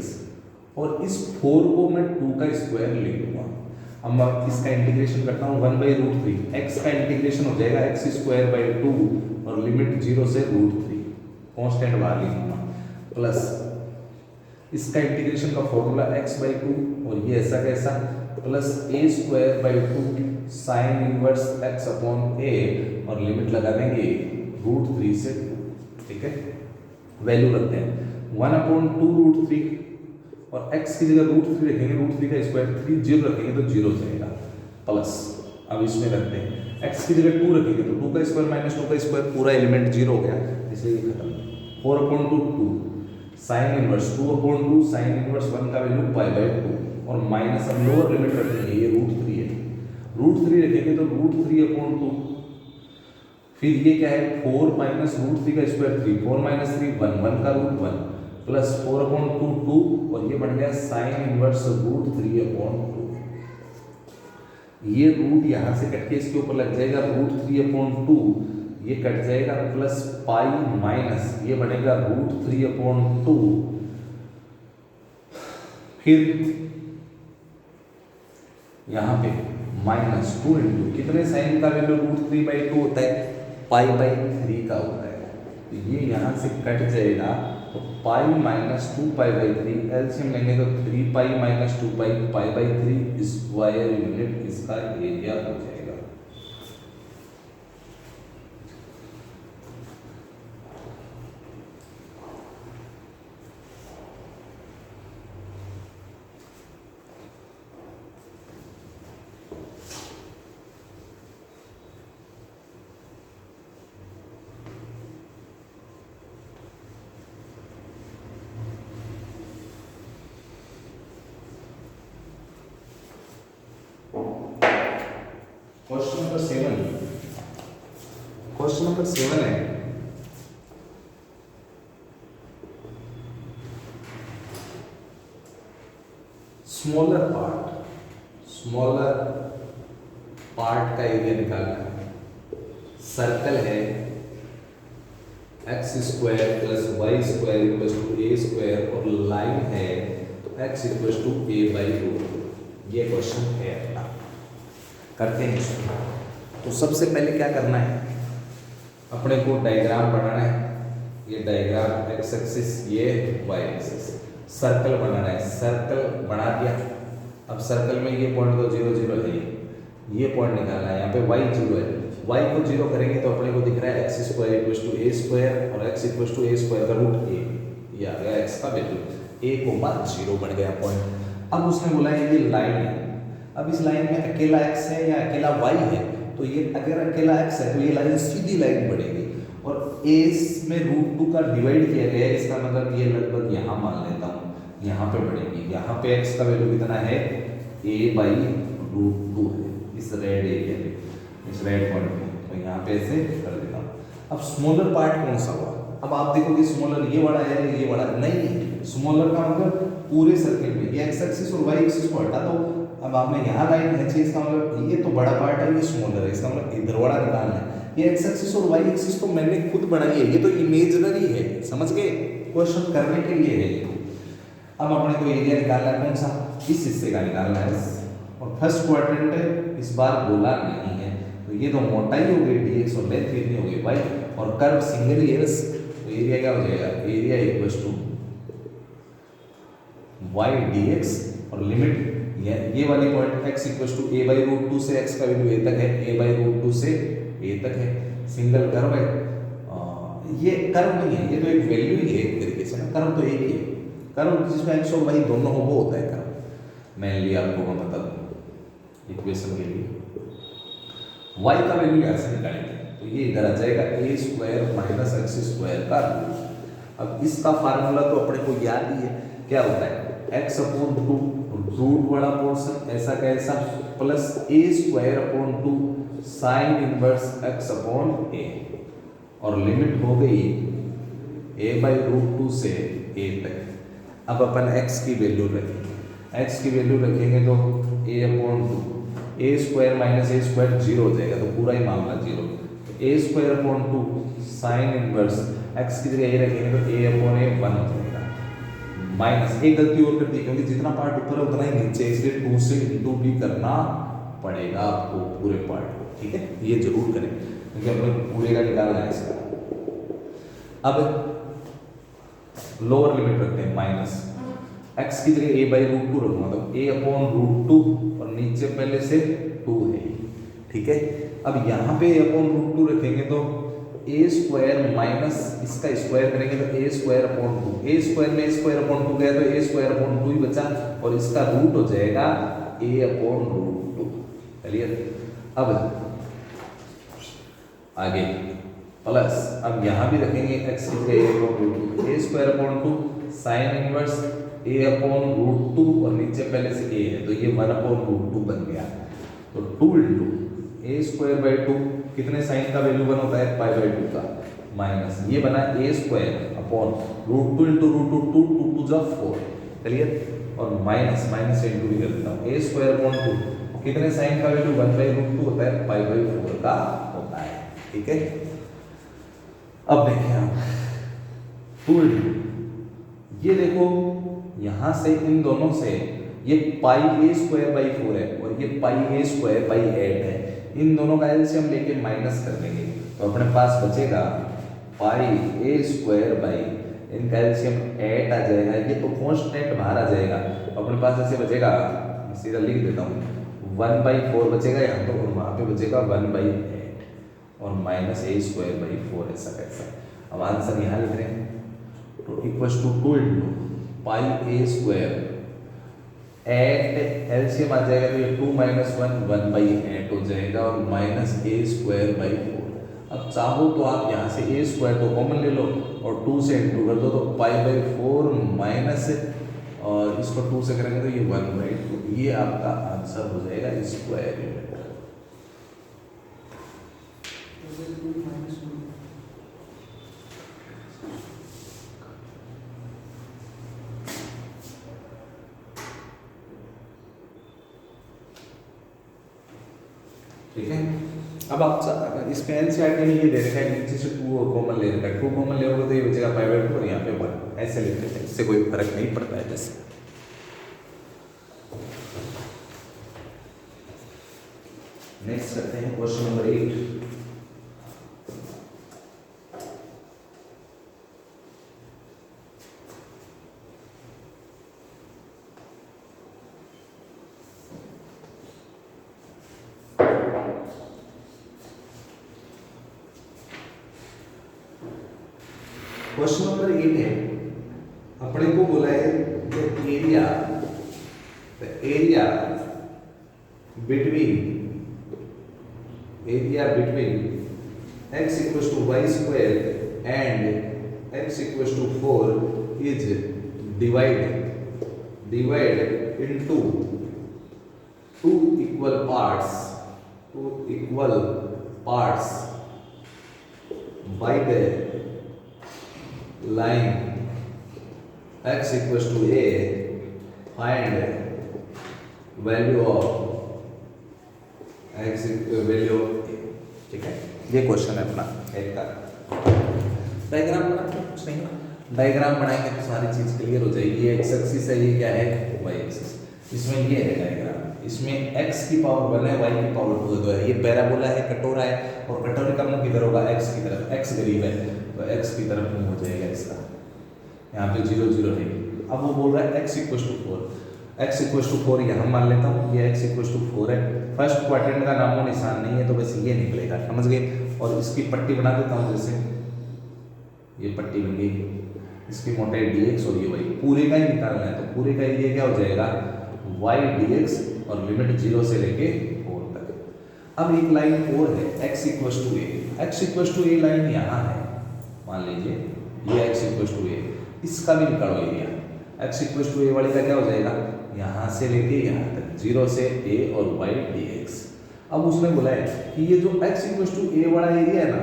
और इस 4 को मैं 2 का स्क्वायर ले लूँगा। अब मैं इसका इंटीग्रेशन करता हूँ 1/√3, x का इंटीग्रेशन हो जाएगा x स्क्वायर बाई 2 और लिमिट 0 से √3, कॉन्स्टेंट बाहर लिखूंगा, प्लस इसका इंटीग्रेशन का फॉर्मूला x/2 और ये ऐसा कैसा, plus a square by 2 sine inverse x upon a और लिमिट लगा देंगे √3 से 2, ठीक है, वैल्यू रखते हैं 1/2√3 और x की जगह √3 रखेंगे, √3 का स्क्वायर 3 0 रखेंगे तो 0 जाएगा, प्लस अब इसमें रखते हैं x की जगह 2 रखेंगे तो 2 का स्क्वायर माइनस 2 का स्क्वायर पूरा एलिमेंट 0 हो गया, इसलिए ये खत्म, 4/2 साइन इनवर्स 2/2 साइन इनवर्स 1 का वैल्यू π/2 और माइनस अब लोअर लिमिट रखेंगे, ये √3 है, √3 रखेंगे तो √3/2, फिर ये क्या है 4 माइनस √3 का स्क्वायर 3, 4 माइनस 3 1 का रूट 1 प्लस 4/2 2 और ये बन गया साइन इनवर्स √3/2, ये रूट यहाँ से कट के इसके ऊपर लग जाएगा √3/2, ये कट जाएगा प्लस पाई माइनस ये बनेगा √3/2, फिर यहाँ पे -2 इंटू कितने साइन का वैल्यू √3/2 होता है, π/3 का होता है, तो ये यहाँ से कट जाएगा, तो पाई माइनस 2π/3 एलसीएम लेंगे तो 3π माइनस 2π π/3 स्क्वायर यूनिट इसका एरिया हो जाएगा। क्वेश्चन नंबर 7 है, स्मॉलर पार्ट का एरिया निकालना है, सर्कल है x square plus y square equals to a square और लाइन है x इक्वल्स टू a/2, ये क्वेश्चन है अपना, करते हैं इसको। तो सबसे पहले क्या करना है, अपने को डायग्राम बनाना है, ये डायग्राम x एक्सिस ये y एक्सिस, सर्कल बनाना है, सर्कल बना दिया, अब सर्कल में ये पॉइंट तो 0 0 है, ये पॉइंट निकालना है, यहाँ पे y 0 है, y को 0 करेंगे तो अपने को दिख रहा है x square equals to a square और x equals to a square का रूट a, ये आ गया x का वैल्यू, a, 0 बन गया पॉइंट। अब उसने बोला है ये लाइन है, अब इस लाइन में अकेला x है या अकेला y है, तो ये अगर अकेला x है तो ये लाइन सीधी लाइन बढ़ेगी और a में √2 का डिवाइड किया गया है, इसका मतलब ये लगभग यहाँ मान लेता हूँ, यहाँ पे बढ़ेगी, यहाँ पे x का वैल्यू कितना है a/√2 है, इस रेड एरिया पे, इस रेड पॉइंट पे, तो यहाँ पे ऐसे कर देता हूँ। अब स्मॉलर पार्ट कौन सा हुआ, अब आप देखोगे स्मॉलर ये बड़ा है ये बड़ा नहीं, स्मॉलर का मतलब पूरे सर्किल में ये x एक्सिस और y एक्सिस को हटा दो, अब आपने यहाँ लाइन खींची, इसका मतलब ये तो बड़ा पार्ट है, ये स्मॉलर है, इसका मतलब इधर वाला निकालना है, ये x एक्सिस और y एक्सिस तो मैंने खुद बनाई है, ये तो इमेजिनरी है, समझ गए, क्वेश्चन करने के लिए है ये। अब अपने को एरिया निकालना है कौन सा, इस हिस्से का निकालना है, और फर्स्ट क्वाड्रेंट है, इस बार गोला नहीं है, तो ये तो मोटाई हो गई dx और लेंथ कितनी हो गई y, और कर्व सिंगल ही है बस, तो एरिया क्या हो जाएगा, area equals to y dx और लिमिट ये वाली point x equals to a/√2 से x का वैल्यू a तक है, a/√2 से a तक है, सिंगल कर्व है, ये कर्व नहीं है, ये तो एक वैल्यू ही है एक तरीके से ना, कर्व तो एक ही है, कर्व जिसमें x और y दोनों हो वो होता है कर्व। मेनली आपको मैं बता दूँ इक्वेशन के लिए y का वैल्यू यहाँ से निकालेंगे तो ये इधर आ जाएगा a² माइनस x स्क्वायर का रूट। अब इसका फार्मूला तो अपने को याद ही है, क्या होता है x/2 रूट वाला पोर्शन ऐसा कैसा plus a² upon 2 sine inverse x upon a, और लिमिट हो गई a/√2 से a तक। अब अपन x की वैल्यू रखेंगे, x की वैल्यू रखेंगे तो a/2, a square minus a square zero हो जाएगा, तो पूरा ही मामला zero. a²/2 sine inverse x की जगह a रखेंगे तो a/a 1 हो जाएगा। माइनस एक गलती और कर दी, क्योंकि जितना पार्ट ऊपर है उतना ही नीचे, इसलिए 2 से इंटू भी करना पड़ेगा आपको पूरे पार्ट को, ठीक है, ये जरूर करें क्योंकि अपने पूरे का निकालना है इसका। अब लोअर लिमिट रखते हैं माइनस, x की जगह a/√2 रखूंगा तो a/√2 और नीचे पहले से 2 है, ठीक है। अब यहाँ पे a/√2 रखेंगे तो a स्क्वायर माइनस इसका स्क्वायर करेंगे तो a²/2, a स्क्वायर में a²/2 गया तो a²/2 ही बचा और इसका रूट हो जाएगा a/√2। क्लियर। अब आगे प्लस, अब यहाँ भी रखेंगे x की जगह a/√2, a²/2 sine inverse a/√2 और नीचे पहले से a है तो ये 1/√2 बन गया। तो 2 इंटू a²/2 कितने साइन का वैल्यू 1 होता है π/2 का, माइनस ये बना a²/√2 इंटू √2 2 2 जा 4। क्लियर। और माइनस से इंटू भी कर देता हूँ, a²/2 कितने साइन का वैल्यू 1/√2 होता है π/4 का होता है, ठीक है। अब देखिए आप 2 ये देखो यहाँ से इन दोनों से ये πa²/4 है और ये πa²/8 है, इन दोनों का एलसीएम लेके माइनस कर लेंगे तो अपने पास बचेगा πa² इनका एलसीएम 8 आ जाएगा, ये तो कांस्टेंट बाहर आ जाएगा, अपने पास ऐसे बचेगा, सीधा लिख देता हूँ 1/4 बचेगा यहाँ तो, और वहाँ पे बचेगा 1/8 और माइनस a²/4 ऐसा कैसा। अब आंसर यहाँ लिख रहे हैं तो equals to 2 into πa², 8 LCM आ जाएगा तो ये 2 - 1 1/8 हो जाएगा और माइनस a²/4। अब चाहो तो आप यहाँ से a² तो कॉमन ले लो और 2 से इंटू कर दो तो π/4 माइनस, और इसको 2 से करेंगे तो ये 1/2, ये आपका आंसर हो जाएगा स्क्वायर यूनिट। ठीक है। अब आप इसमें एनसीईआरटी ने ये दे रखा है नीचे से 2 कॉमन ले रखा है, 2 कॉमन ले होगा तो ये बचेगा π/2 और यहाँ पे 1, ऐसे लिख देते हैं, इससे कोई फर्क नहीं पड़ता है। जैसे नेक्स्ट करते हैं क्वेश्चन नंबर 8। क्वेश्चन नंबर 8 है, अपने को बोला है area between x equals to y square and x equals to 4 is divided into two equal parts by the line x equals to a, find value of x value of a। ठीक है, ये क्वेश्चन है अपना एक का। डायग्राम बनाते हैं, कुछ नहीं, डायग्राम बनाएंगे तो सारी चीज क्लियर हो जाएगी। ये एक्स एक्सिस है, ये क्या है वाई एक्सिस, इसमें ये है डायग्राम, इसमें x की पावर 1 है, y की पावर 2 है, ये पैराबोला है, कटोरा है, और कटोरे का मुंह किधर होगा x की तरफ, x करीब है तो x की तरफ मुंह हो जाएगा इसका, यहाँ पे 0 0 है। अब वो बोल रहा है x equals to 4, x equals to 4 यहाँ मान लेता हूँ, ये x equals to 4 है, फर्स्ट क्वाड्रेंट का नामो निशान नहीं है तो बस ये निकलेगा, समझ गए। और इसकी पट्टी बना देता हूँ, जैसे ये पट्टी बन गई, इसकी मोटाई dx और ये y, पूरे का ही निकालना है तो पूरे का एरिया क्या हो जाएगा y dx और लिमिट 0 से लेके 4 तक। अब एक लाइन और है x equals to a line यहाँ है, मान लीजिए ये x equals to a, इसका भी निकालो area, x equals to a वाले का क्या हो जाएगा यहाँ से लेके यहाँ तक 0 से a और y dx। अब उसने बोला है कि ये जो x equals to a वाला एरिया है ना,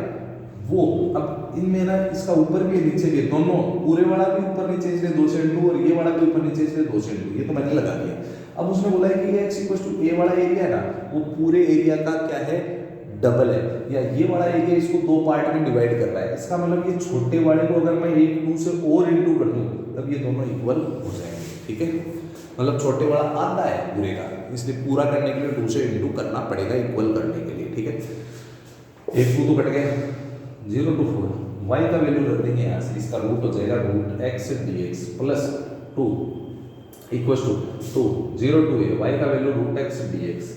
वो अब इनमें ना इसका ऊपर भी है नीचे भी है, दोनों पूरे वाला भी ऊपर नीचे इसलिए 2 से इंटू और ये वाला भी ऊपर नीचे इसलिए 2 से इंटू, ये तो मैंने लगा दिया। अब उसने बोला है कि ये x इक्वल टू ए वाला एरिया है ना वो पूरे एरिया का क्या है डबल है, या ये वाला एरिया इसको 2 पार्ट में डिवाइड कर रहा है। इसका मतलब ये छोटे वाले को अगर मैं 1 2 से और इंटू कर दूं तब ये दोनों इक्वल हो जाएंगे, ठीक है। मतलब छोटे वाला आधा है पूरे का, इसलिए पूरा करने के लिए 2 से इंटू करना पड़ेगा इक्वल करने के लिए, ठीक है। 1 2 तो कट गया, 0 to 4 y का वैल्यू रख देंगे यहाँ से, इसका रूट हो जाएगा root x dx plus 2 equal to 2 0 to a, y का value root x dx।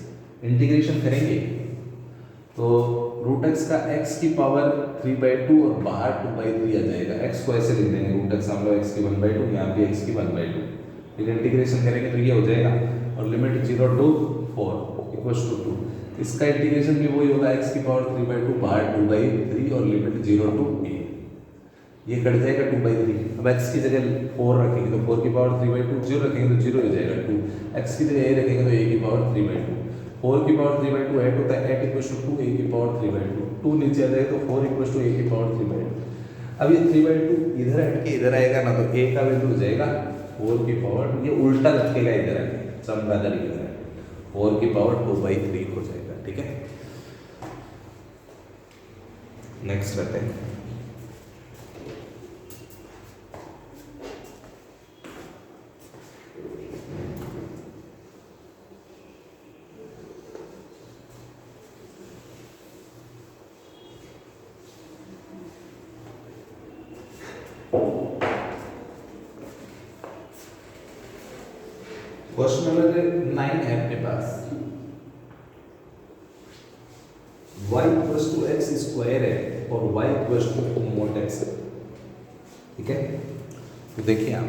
Integration करेंगे तो रूट x का x की पावर 3/2 और बाहर 2/3 आ जाएगा। x को ऐसे लिख देंगे रूट x हम लोग x की 1/2, यहाँ भी x की 1/2, फिर इंटीग्रेशन करेंगे तो ये हो जाएगा और लिमिट 0 to 4 इक्वल टू 2। इसका इंटीग्रेशन भी वही होगा x की पावर 3/2 बाहर 2/3 और लिमिट 0 to a, ये कट जाएगा 2/3। अब x की जगह 4 रखेंगे तो 4 की पावर 3/2, 0 रखेंगे तो 0 हो जाएगा 2, x की जगह a रखेंगे तो a की पावर 3/2, 4 की पावर 3/2 8 होता है, 8 इक्वल टू 2 a की पावर 3/2, 2 नीचे आ जाएगा तो 4 इक्वल टू a की पावर 3/2। अब ये 3/2 इधर हट के इधर आएगा ना तो a का वैल्यू हो जाएगा 4 की पावर, ये उल्टा रखेगा इधर आके चमगादड़ इधर है 4 की पावर 2/3 हो जाएगा, ठीक है। नेक्स्ट करते हैं। क्वेश्चन नंबर 9 है अपने पास, y equals to x square है और y equals to mod x है, ठीक है। तो देखिए आप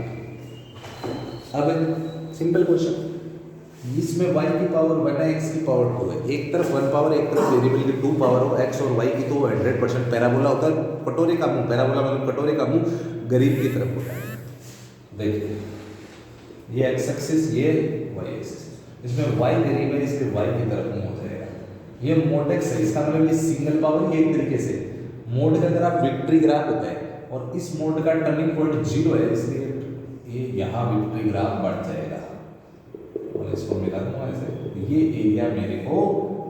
अब सिंपल क्वेश्चन, इसमें y की पावर 1 है x की पावर 2 है, एक तरफ 1 पावर एक तरफ वेरिएबल की 2 पावर हो, x और y की तो 100% पैराबोला होता है, कटोरे का मुंह, पैराबोला मतलब कटोरे का मुंह गरीब की तरफ होता है। देखिए ये x एक्सिस ये y एक्सिस, इसमें y गरीब है इसलिए y की तरफ मुंह हो जाएगा। ये मोड x है, इसका मतलब ये सिंगल पावर, ये एक तरीके से मोड का ग्राफ विक्ट्री ग्राफ होता है और इस मोड का टर्निंग पॉइंट 0 है इसलिए ये यहाँ विक्ट्री ग्राफ बढ़ जाएगा और इसको मिला दूंगा ऐसे। ये एरिया मेरे को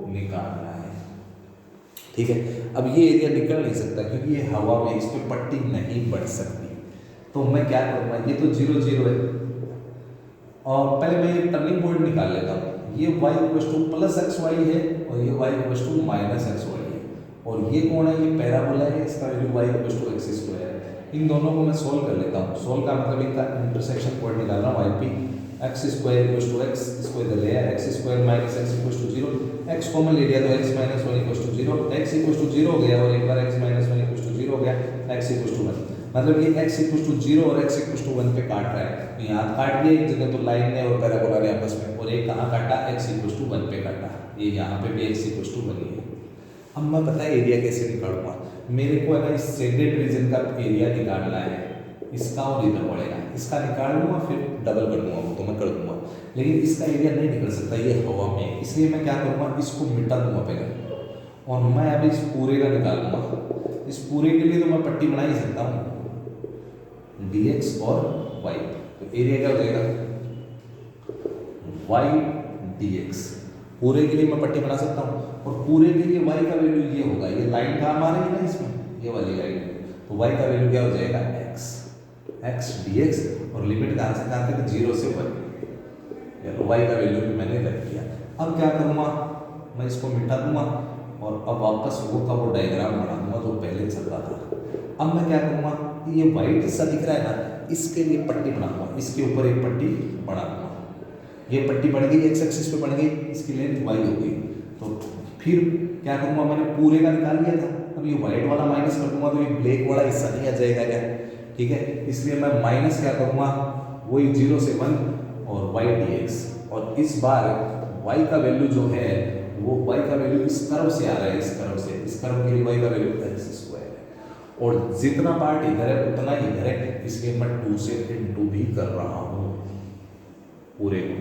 निकालना है, ठीक है। अब ये एरिया निकल नहीं सकता क्योंकि ये हवा में इस पे पट्टी नहीं बढ़ सकती, तो मैं क्या करूँगा, ये तो 0 0 है और पहले मैं ये टर्निंग पॉइंट निकाल लेता हूँ। ये y equal to plus x y है और ये y equal to minus x y है और ये कौन है, ये पैराबोला है, इसका value y equal to x square है। इन दोनों को मैं सोल्व कर लेता हूँ। सोल्व का मतलब इनका इंटरसेक्शन पॉइंट निकाल रहा हूँ, y p x square equal to x, इसको इधर ले आया x square minus x equal to 0, x common ले लिया तो x minus 1 equal to 0, x equal to 0 हो गया और एक बार x माइनस 1 इक्वल टू 0 हो गया, x इक्वल टू 1, मतलब ये x इक्वल टू 0 और x इक्वल टू 1 पे काट रहा है। तो यहाँ काट दिया एक जगह तो लाइन ने और पैराबोला ने आपस में, और एक कहाँ काटा, x इक्वल टू 1 पे काटा, ये यहाँ पे भी x इक्वल टू 1 ही है। अब मैं पता है एरिया कैसे निकालूंगा, मेरे को है ना इस सेडेड रीजन का एरिया निकालना है, इसका और इधर पड़ेगा, इसका निकाल लूँगा फिर डबल कर दूंगा वो तो मैं कर दूंगा, लेकिन इसका एरिया नहीं निकल सकता ये हवा में, इसलिए मैं क्या करूँगा, इसको मिटा दूंगा पहले और मैं अभी इस पूरे का निकालूंगा। इस पूरे के लिए तो मैं पट्टी बना ही सकता हूँ dx और y, तो एरिया क्या हो जाएगा y dx, पूरे के लिए मैं पट्टी बना सकता हूँ और पूरे के लिए y का वैल्यू ये होगा, ये लाइन काम आ रही है ना इसमें, ये वाली लाइन, तो y का वैल्यू क्या हो जाएगा x dx और लिमिट कहाँ से कहाँ तक, 0 से 1, तो y का वैल्यू भी मैंने रख दिया। अब क्या करूँगा, मैं इसको मिटा दूंगा और अब वापस वो का वो डायग्राम बना दूंगा जो पहले चल रहा था। अब मैं क्या करूँगा, ये वाइट सा दिख रहा है ना, इसके लिए पट्टी बनाऊंगा, इसके ऊपर एक पट्टी बना दूंगा, ये पट्टी बन गई x एक्सिस पे बन गई, इसकी लेंथ y हो गई। तो फिर क्या करूँगा, मैंने पूरे का निकाल लिया था, अब ये वाइट वाला माइनस कर दूंगा तो ये ब्लैक वाला हिस्सा नहीं आ जाएगा क्या, ठीक है। इसलिए मैं माइनस क्या करूँगा, वही 0 से 1 और y dx, और इस बार y का वैल्यू जो है वो y का वैल्यू इस कर्व से आ रहा है, इस कर्व से, इस कर्व के लिए y का वैल्यू x स्क्वायर है और जितना पार्ट इधर है उतना ही इधर है, इसलिए मैं 2 से इंटू भी कर रहा हूँ, पूरे को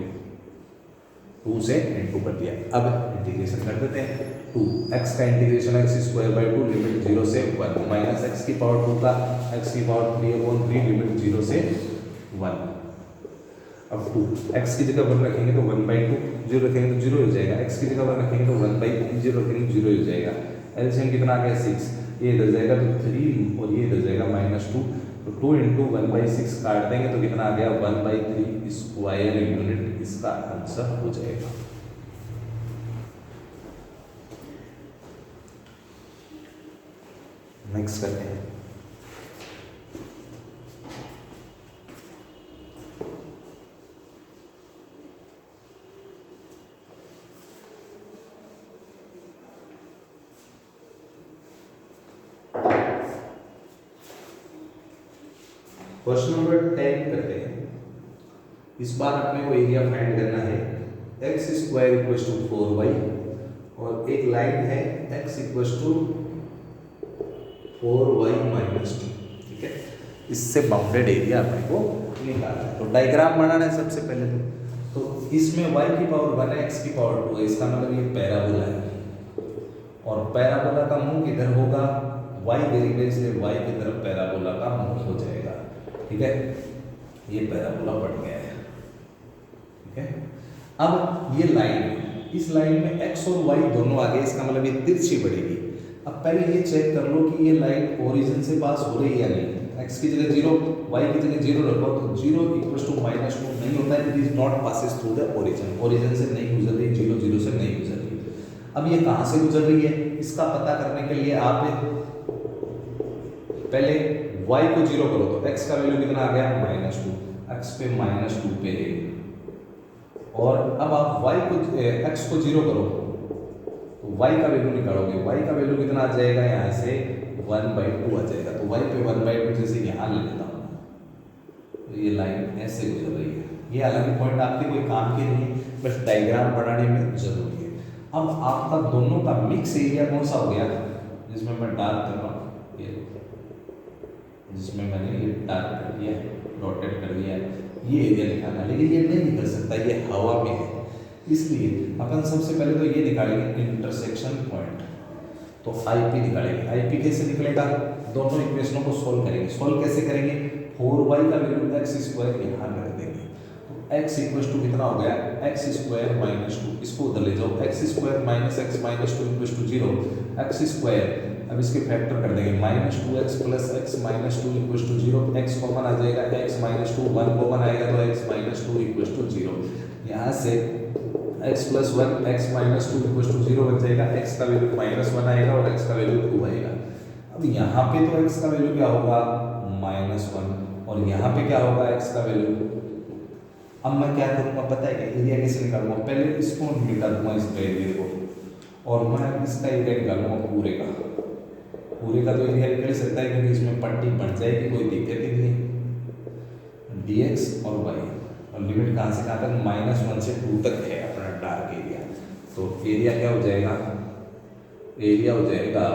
2 से इंटू कर दिया। अब इंटीग्रेशन कर देते हैं। 2x का integration x square by 2 limit 0 से 1 माइनस x की पावर 2 का x की पावर 3/3 लिमिट 0 से 1। अब 2x की जगह 1 रखेंगे तो 1/2, 0 रखेंगे तो 0 हो जाएगा, x की जगह 1 रखेंगे तो 1/3, 0 रखेंगे तो 0 हो जाएगा। एलसीएम कितना आ गया 6, ये इधर जाएगा तो 3 और ये इधर जाएगा -2, तो 2 × 1/6 काट देंगे तो कितना आ गया 1/3 स्क्वायर यूनिट, इसका आंसर हो जाएगा। नेक्स्ट करते हैं। क्वेश्चन नंबर 10 करते हैं। इस बार अपने को एरिया फाइंड करना है। x square equals to 4y और एक लाइन है x equals to 4y minus 2, ठीक है। इससे बाउंडेड एरिया अपने को निकालना है। तो डायग्राम बनाना है सबसे पहले तो इसमें y की पावर 1 है, x की पावर 2 है, इसका मतलब ये पैराबोला है और पैराबोला का मुंह किधर होगा, y वेरिएबल से y की तरफ पैराबोला का मुंह हो जाएगा, ठीक है। ये पैराबोला बन गया है, ठीक है। अब ये लाइन, इस लाइन में x और y दोनों आ गए, इसका मतलब ये तिरछी बढ़ेगी। अब पहले ये चेक कर लो कि ये लाइन ओरिजिन से पास हो रही है या नहीं। x की जगह 0, y की जगह 0 रखो तो 0 इक्वल्स टू -2 नहीं होता है, it is not passes through the origin, origin से नहीं गुजर रही, 0 0 से नहीं गुजर रही। अब ये कहाँ से गुजर रही है, इसका पता करने के लिए आप पहले y को 0 करो तो x का वैल्यू कितना आ गया -2, x पे -2 पे है। और अब आप y को x को 0 करो तो y का वैल्यू निकालोगे, y का वैल्यू कितना आ जाएगा, यहाँ से 1/2 आ जाएगा। तो y पे 1/2 जैसे यहाँ ले लेता हूँ, तो ये लाइन ऐसे गुजर रही है। ये हालांकि पॉइंट आपके कोई काम की नहीं है, बस डायग्राम बनाने में जरूरी है। अब आपका दोनों का मिक्स एरिया कौन सा हो गया, जिसमें मैं डार्क कर रहा हूँ, जिसमें मैंने ये डार्क कर दिया, डॉटेड कर दिया, ये एरिया निकालना। लेकिन ये नहीं निकल सकता, ये हवा में है, इसलिए अपन सबसे पहले तो ये निकालेंगे इंटरसेक्शन पॉइंट। तो आईपी निकालेंगे। आईपी कैसे निकलेगा, दोनों इक्वेशनों को सोल्व करेंगे। सोल्व कैसे करेंगे, 4y का वैल्यू x स्क्वायर यहाँ रख देंगे तो x इक्वल्स टू कितना हो गया, x स्क्वायर -2, इसको उधर ले जाओ, x square minus x minus 2 equals to 0, x square अब इसके फैक्टर कर देंगे, -2x plus x minus 2 equals to 0, x common आ जाएगा, x माइनस 2 1 कॉमन आएगा तो x माइनस 2 इक्वल्स टू 0। यहाँ से x plus 1 x minus 2 equals to 0 बन जाएगा, x का वैल्यू -1 आएगा और x का वैल्यू 2 आएगा। अब यहाँ पे तो x का वैल्यू क्या होगा -1 और यहाँ पे क्या होगा x का वैल्यू। अब मैं क्या करूँगा पता है क्या, एरिया कैसे निकालूंगा, पहले इसको निकाल दूंगा, इसका एरिया को, और मैं इसका एरिया निकालूंगा पूरे का। पूरे का तो एरिया निकल सकता है क्योंकि इसमें पट्टी बन जाएगी, कोई दिक्कत ही नहीं। dx और y और लिमिट कहाँ से कहाँ तक, -1 से 2 तक है अपना डार्क एरिया। तो एरिया क्या हो जाएगा, एरिया हो जाएगा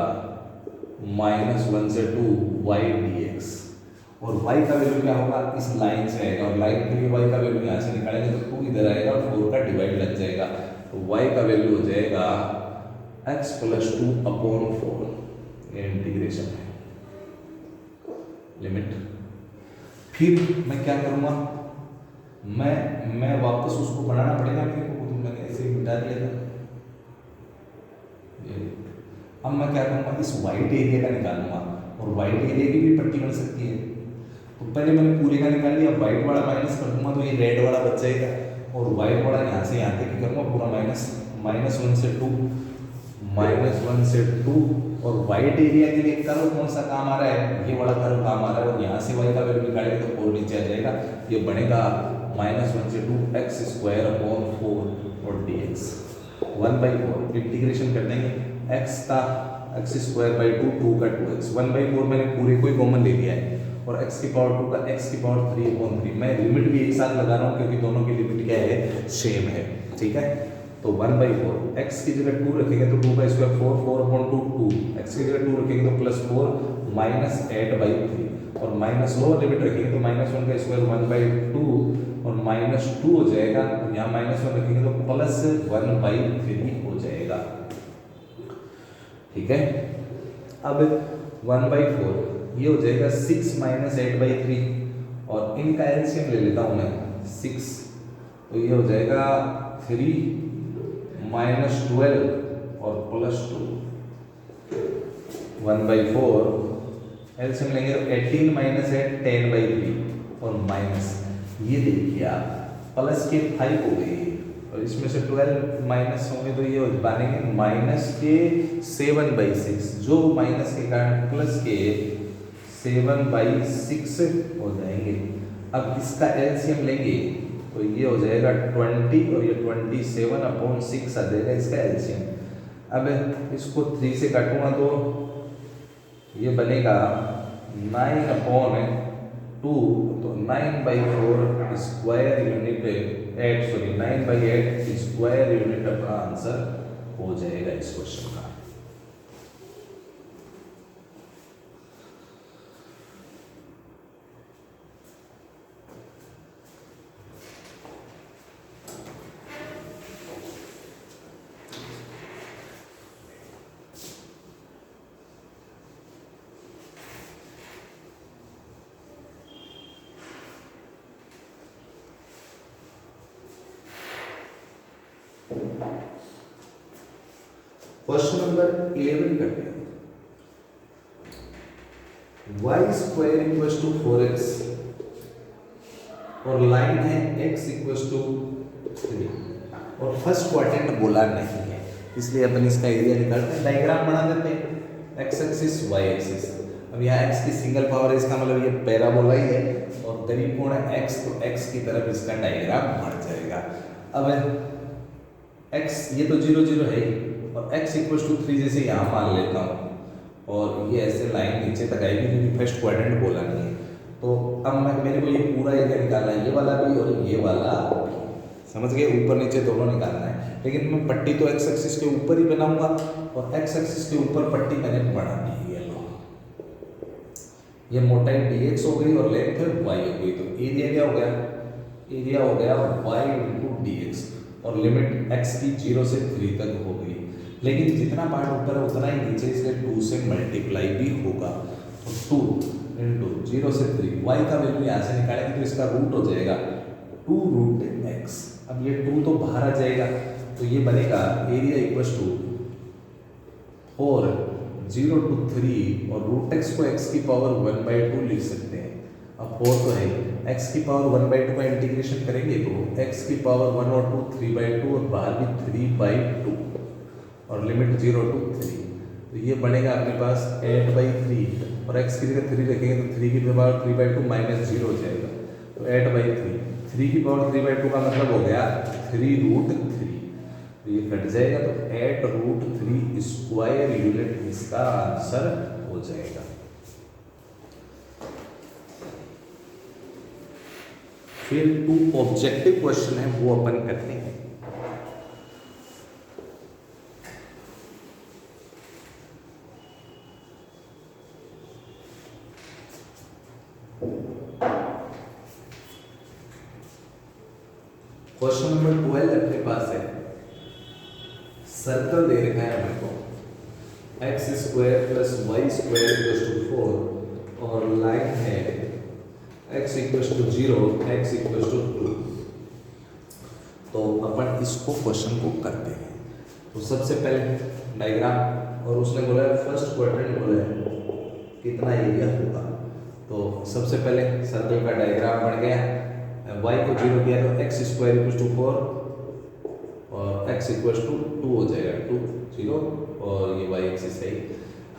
-1 से 2 y dx और y का वैल्यू क्या होगा, इस लाइन से आएगा और लाइन के लिए y का वैल्यू यहाँ से निकालेंगे तो 2 इधर आएगा और 4 का डिवाइड लग जाएगा। तो y का वैल्यू हो जाएगा x प्लस 2/4, ये इंटीग्रेशन है, लिमिट। फिर मैं क्या करूँगा, मैं वापस उसको बनाना पड़ेगा मेरे को, तो मैंने ऐसे ही मिटा दिया था। अब मैं क्या करूँगा, इस वाइट एरिया का निकालूंगा और वाइट एरिया की भी पट्टी बन सकती है। तो पहले मैंने पूरे का निकाल लिया, वाइट वाला माइनस कर दूंगा तो ये रेड वाला बच जाएगा और वाइट वाला यहाँ से यहाँ तक करूँगा पूरा -1 से 2, -1 से 2 और वाइट एरिया के लिए कर्व कौन सा काम आ रहा है, ये वाला कर्व काम आ रहा है और यहाँ से y का वैल्यू निकालेंगे तो 4 नीचे आ जाएगा। ये बनेगा -1 से 2 x स्क्वायर अपॉन 4 और dx 1/4 इंटीग्रेशन कर देंगे, x का x स्क्वायर बाई 2 का 2x 1/4 मैंने पूरे को ही कॉमन ले लिया है और x की पावर 2 का x की पावर 3/3। मैं लिमिट भी एक साथ लगा रहा हूँ क्योंकि दोनों की लिमिट क्या है, सेम है, ठीक है। तो 1/4 x की जगह 2 रखेंगे तो 2 का स्क्वायर 4 4/2 2, x की जगह 2 रखेंगे तो +4 -8/3 और माइनस लोअर लिमिट रखेंगे तो -1 का स्क्वायर 1/2 और -2 हो जाएगा। यहाँ -1 रखेंगे तो +1/3 हो जाएगा। ठीक है। अब 1/4 ये हो जाएगा 6 माइनस 8/3 और इनका एलसीएम ले लेता हूँ मैं 6, तो ये हो जाएगा 3 माइनस 12 और प्लस 2। 1/4 एलसीएम लेंगे तो 18 माइनस 8 10/3 और माइनस ये देखिए आप प्लस के 5 हो गई और इसमें से 12 माइनस होंगे तो ये बनेंगे माइनस के 7/6 जो माइनस के कारण प्लस के 7/6 हो जाएंगे। अब इसका एलसीएम लेंगे तो ये हो जाएगा 20 और ये 27/6 आ जाएगा इसका एलसीएम। अब इसको 3 से काटूंगा तो ये बनेगा 9/2 तो 9/4 स्क्वायर यूनिट 9/8 स्क्वायर यूनिट अपना आंसर हो जाएगा इस क्वेश्चन का। क्वेश्चन नंबर 11 करते हैं। y square equal to 4x और लाइन है x इक्वल टू 3 और फर्स्ट क्वाड्रेंट बोला नहीं है इसलिए अपन इसका एरिया निकालते हैं, डायग्राम बना देते हैं x एक्सिस y एक्सिस। अब यहाँ x की सिंगल पावर है इसका मतलब ये पैराबोला ही है और करीब कोण है x तो x की तरफ इसका डायग्राम बन जाएगा। अब x ये तो 0 0 है और x इक्वल टू 3 जैसे यहाँ मान लेता हूँ और ये ऐसे लाइन नीचे तक आएगी क्योंकि फर्स्ट क्वाड्रेंट बोला नहीं है। तो अब मेरे को ये पूरा एरिया निकालना है, ये वाला भी और ये वाला भी, समझ गए, ऊपर नीचे दोनों निकालना है। लेकिन मैं पट्टी तो x एक्सिस के ऊपर ही बनाऊंगा और x एक्सिस के ऊपर पट्टी मैंने बनानी है। ये मोटाई dx हो गई और लेंथ y हो गई, तो एरिया क्या हो गया, एरिया हो गया y इंटू dx और लिमिट x की 0 से 3 तक हो गई। लेकिन जितना पार्ट ऊपर है उतना ही नीचे, इसलिए 2 से मल्टीप्लाई भी होगा। तो 2 इंटू 0 से 3 y का वैल्यू यहाँ से निकालेंगे तो इसका रूट हो जाएगा 2 रूट x। अब ये 2 तो बाहर आ जाएगा तो ये बनेगा एरिया इक्वल टू 4 0 to 3 और रूट x को x की पावर 1/2 लिख सकते हैं। अब 4 तो है, x की पावर 1/2 का इंटीग्रेशन करेंगे तो x की पावर 1 और 2 3/2 और बाहर भी 3/2 और लिमिट 0 to 3, तो ये बनेगा आपके पास 8/3 और x की जगह 3 रखेंगे तो 3 की पावर 3/2 माइनस 0 हो जाएगा तो 8/3। 3 की पावर 3/2 का मतलब हो गया 3 रूट 3, तो ये कट जाएगा तो 8 रूट 3 स्क्वायर यूनिट इसका आंसर हो जाएगा। फिर 2 ऑब्जेक्टिव क्वेश्चन है वो अपन करते हैं। क्वेश्चन नंबर 12 अपने पास है, सर्कल दे रखा है हमें को x square plus y square equal to 4 और लाइन है x equal to 0 x equal to 2। तो अपन इसको क्वेश्चन को करते हैं। तो सबसे पहले डायग्राम, और उसने बोला है फर्स्ट क्वाड्रेंट बोला है कितना एरिया होगा। तो सबसे पहले सर्कल का डायग्राम बन गया, y को 0 किया तो x स्क्वायर इक्वल टू 4 और x इक्वल टू 2 हो जाएगा, 2 0 और ये y एक्सिस है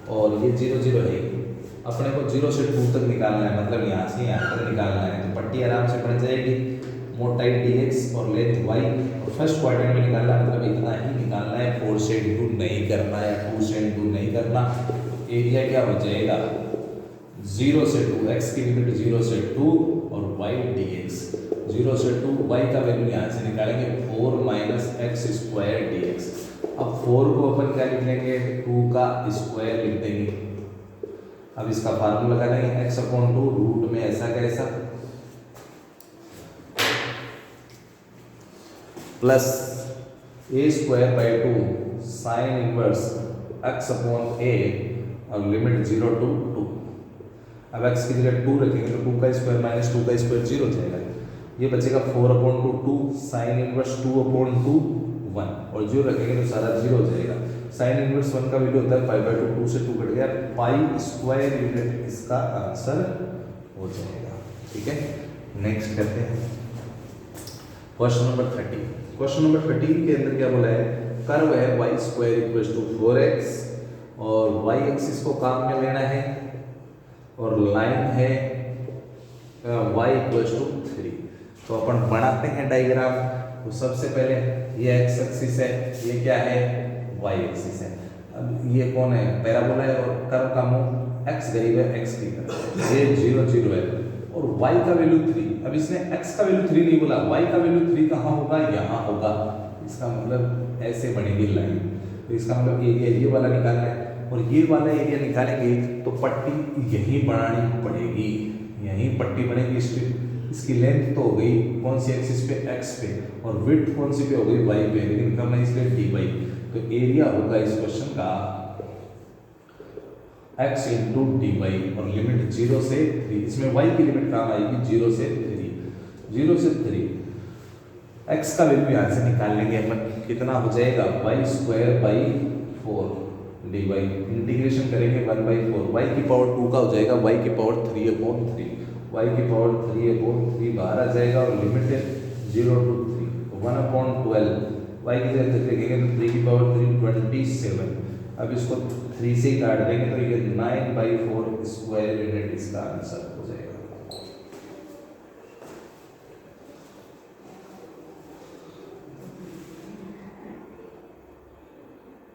और ये 0 0 है। अपने को 0 से 2 तक निकालना है, मतलब यहाँ से यहाँ तक निकालना है। तो पट्टी आराम से बन जाएगी, मोटाई dx और लेंथ y और फर्स्ट क्वाड्रेंट में निकालना है, मतलब इतना ही निकालना है, 4 से इंटू नहीं करना या 2 से इंटू नहीं करना। एरिया क्या हो जाएगा 0 से 2, x की लिमिट 0 से 2 और y dx 0 से 2, y का वैल्यू यहाँ से निकालेंगे 4 माइनस एक्स स्क्वायर dx। अब 4 को अपन क्या लिख लेंगे 2 का स्क्वायर लिख देंगे। अब इसका फार्मूला लगा लेंगे x/2 रूट में ऐसा कैसा plus a² by 2 sine inverse x upon a और लिमिट 0 टू 2। अब x की जगह 2 रखेंगे तो 2 का स्क्वायर माइनस 2 का स्क्वायर 0 हो जाएगा। ये बचेगा 4 अपॉन 2 साइन इनवर्स 2 अपॉन 2 1 और 0 रखेंगे तो सारा 0 हो जाएगा। साइन इनवर्स 1 का वैल्यू होता है पाई बाय 2, 2 से 2 कट गया, पाई स्क्वायर यूनिट इसका आंसर हो जाएगा। ठीक है, नेक्स्ट करते हैं क्वेश्चन नंबर 30। क्वेश्चन नंबर 30 के अंदर क्या बोला है, कर्व है y square equals to 4x और y एक्सिस को काम में लेना है और लाइन है y इक्वल्स टू 3। तो अपन बनाते हैं डायग्राम। तो सबसे पहले ये x एक्सिस है, ये क्या है y एक्सिस है। अब ये कौन है, पैराबोला है और कर्व का मुंह x करीब है x की तरफ, ये 0 0 है और y का वैल्यू 3। अब इसने x का वैल्यू 3 नहीं बोला, y का वैल्यू 3 कहाँ होगा, यहाँ होगा। इसका मतलब ऐसे बनेगी लाइन। तो इसका मतलब एरिया ये वाला निकालना है और ये वाला एरिया निकालेंगे तो पट्टी यहीं बनानी पड़ेगी, यहीं पट्टी बनेगी स्ट्रिप। इसकी लेंथ तो हो गई कौन सी एक्सिस पे, x पे, और विड्थ कौन सी पे हो गई, y पे, लेकिन करना इसलिए dy। तो एरिया होगा इस क्वेश्चन का x इंटू dy और लिमिट 0 से 3। इसमें y की लिमिट काम आएगी 0 से 3, 0 से 3। x का वैल्यू यहाँ से निकाल लेंगे अपन, कितना हो जाएगा y square by 4 dy, integration करेंगे 1/4, y की पावर 2 का हो जाएगा y की पावर 3/3, y की पावर 3/3 बाहर आ जाएगा और लिमिट है 0 टू 3, 1/12 y की जगह लिखेंगे तो 3 की पावर 3 27। अब इसको 3 से काट देंगे तो ये 9/4 स्क्वायर यूनिट इसका आंसर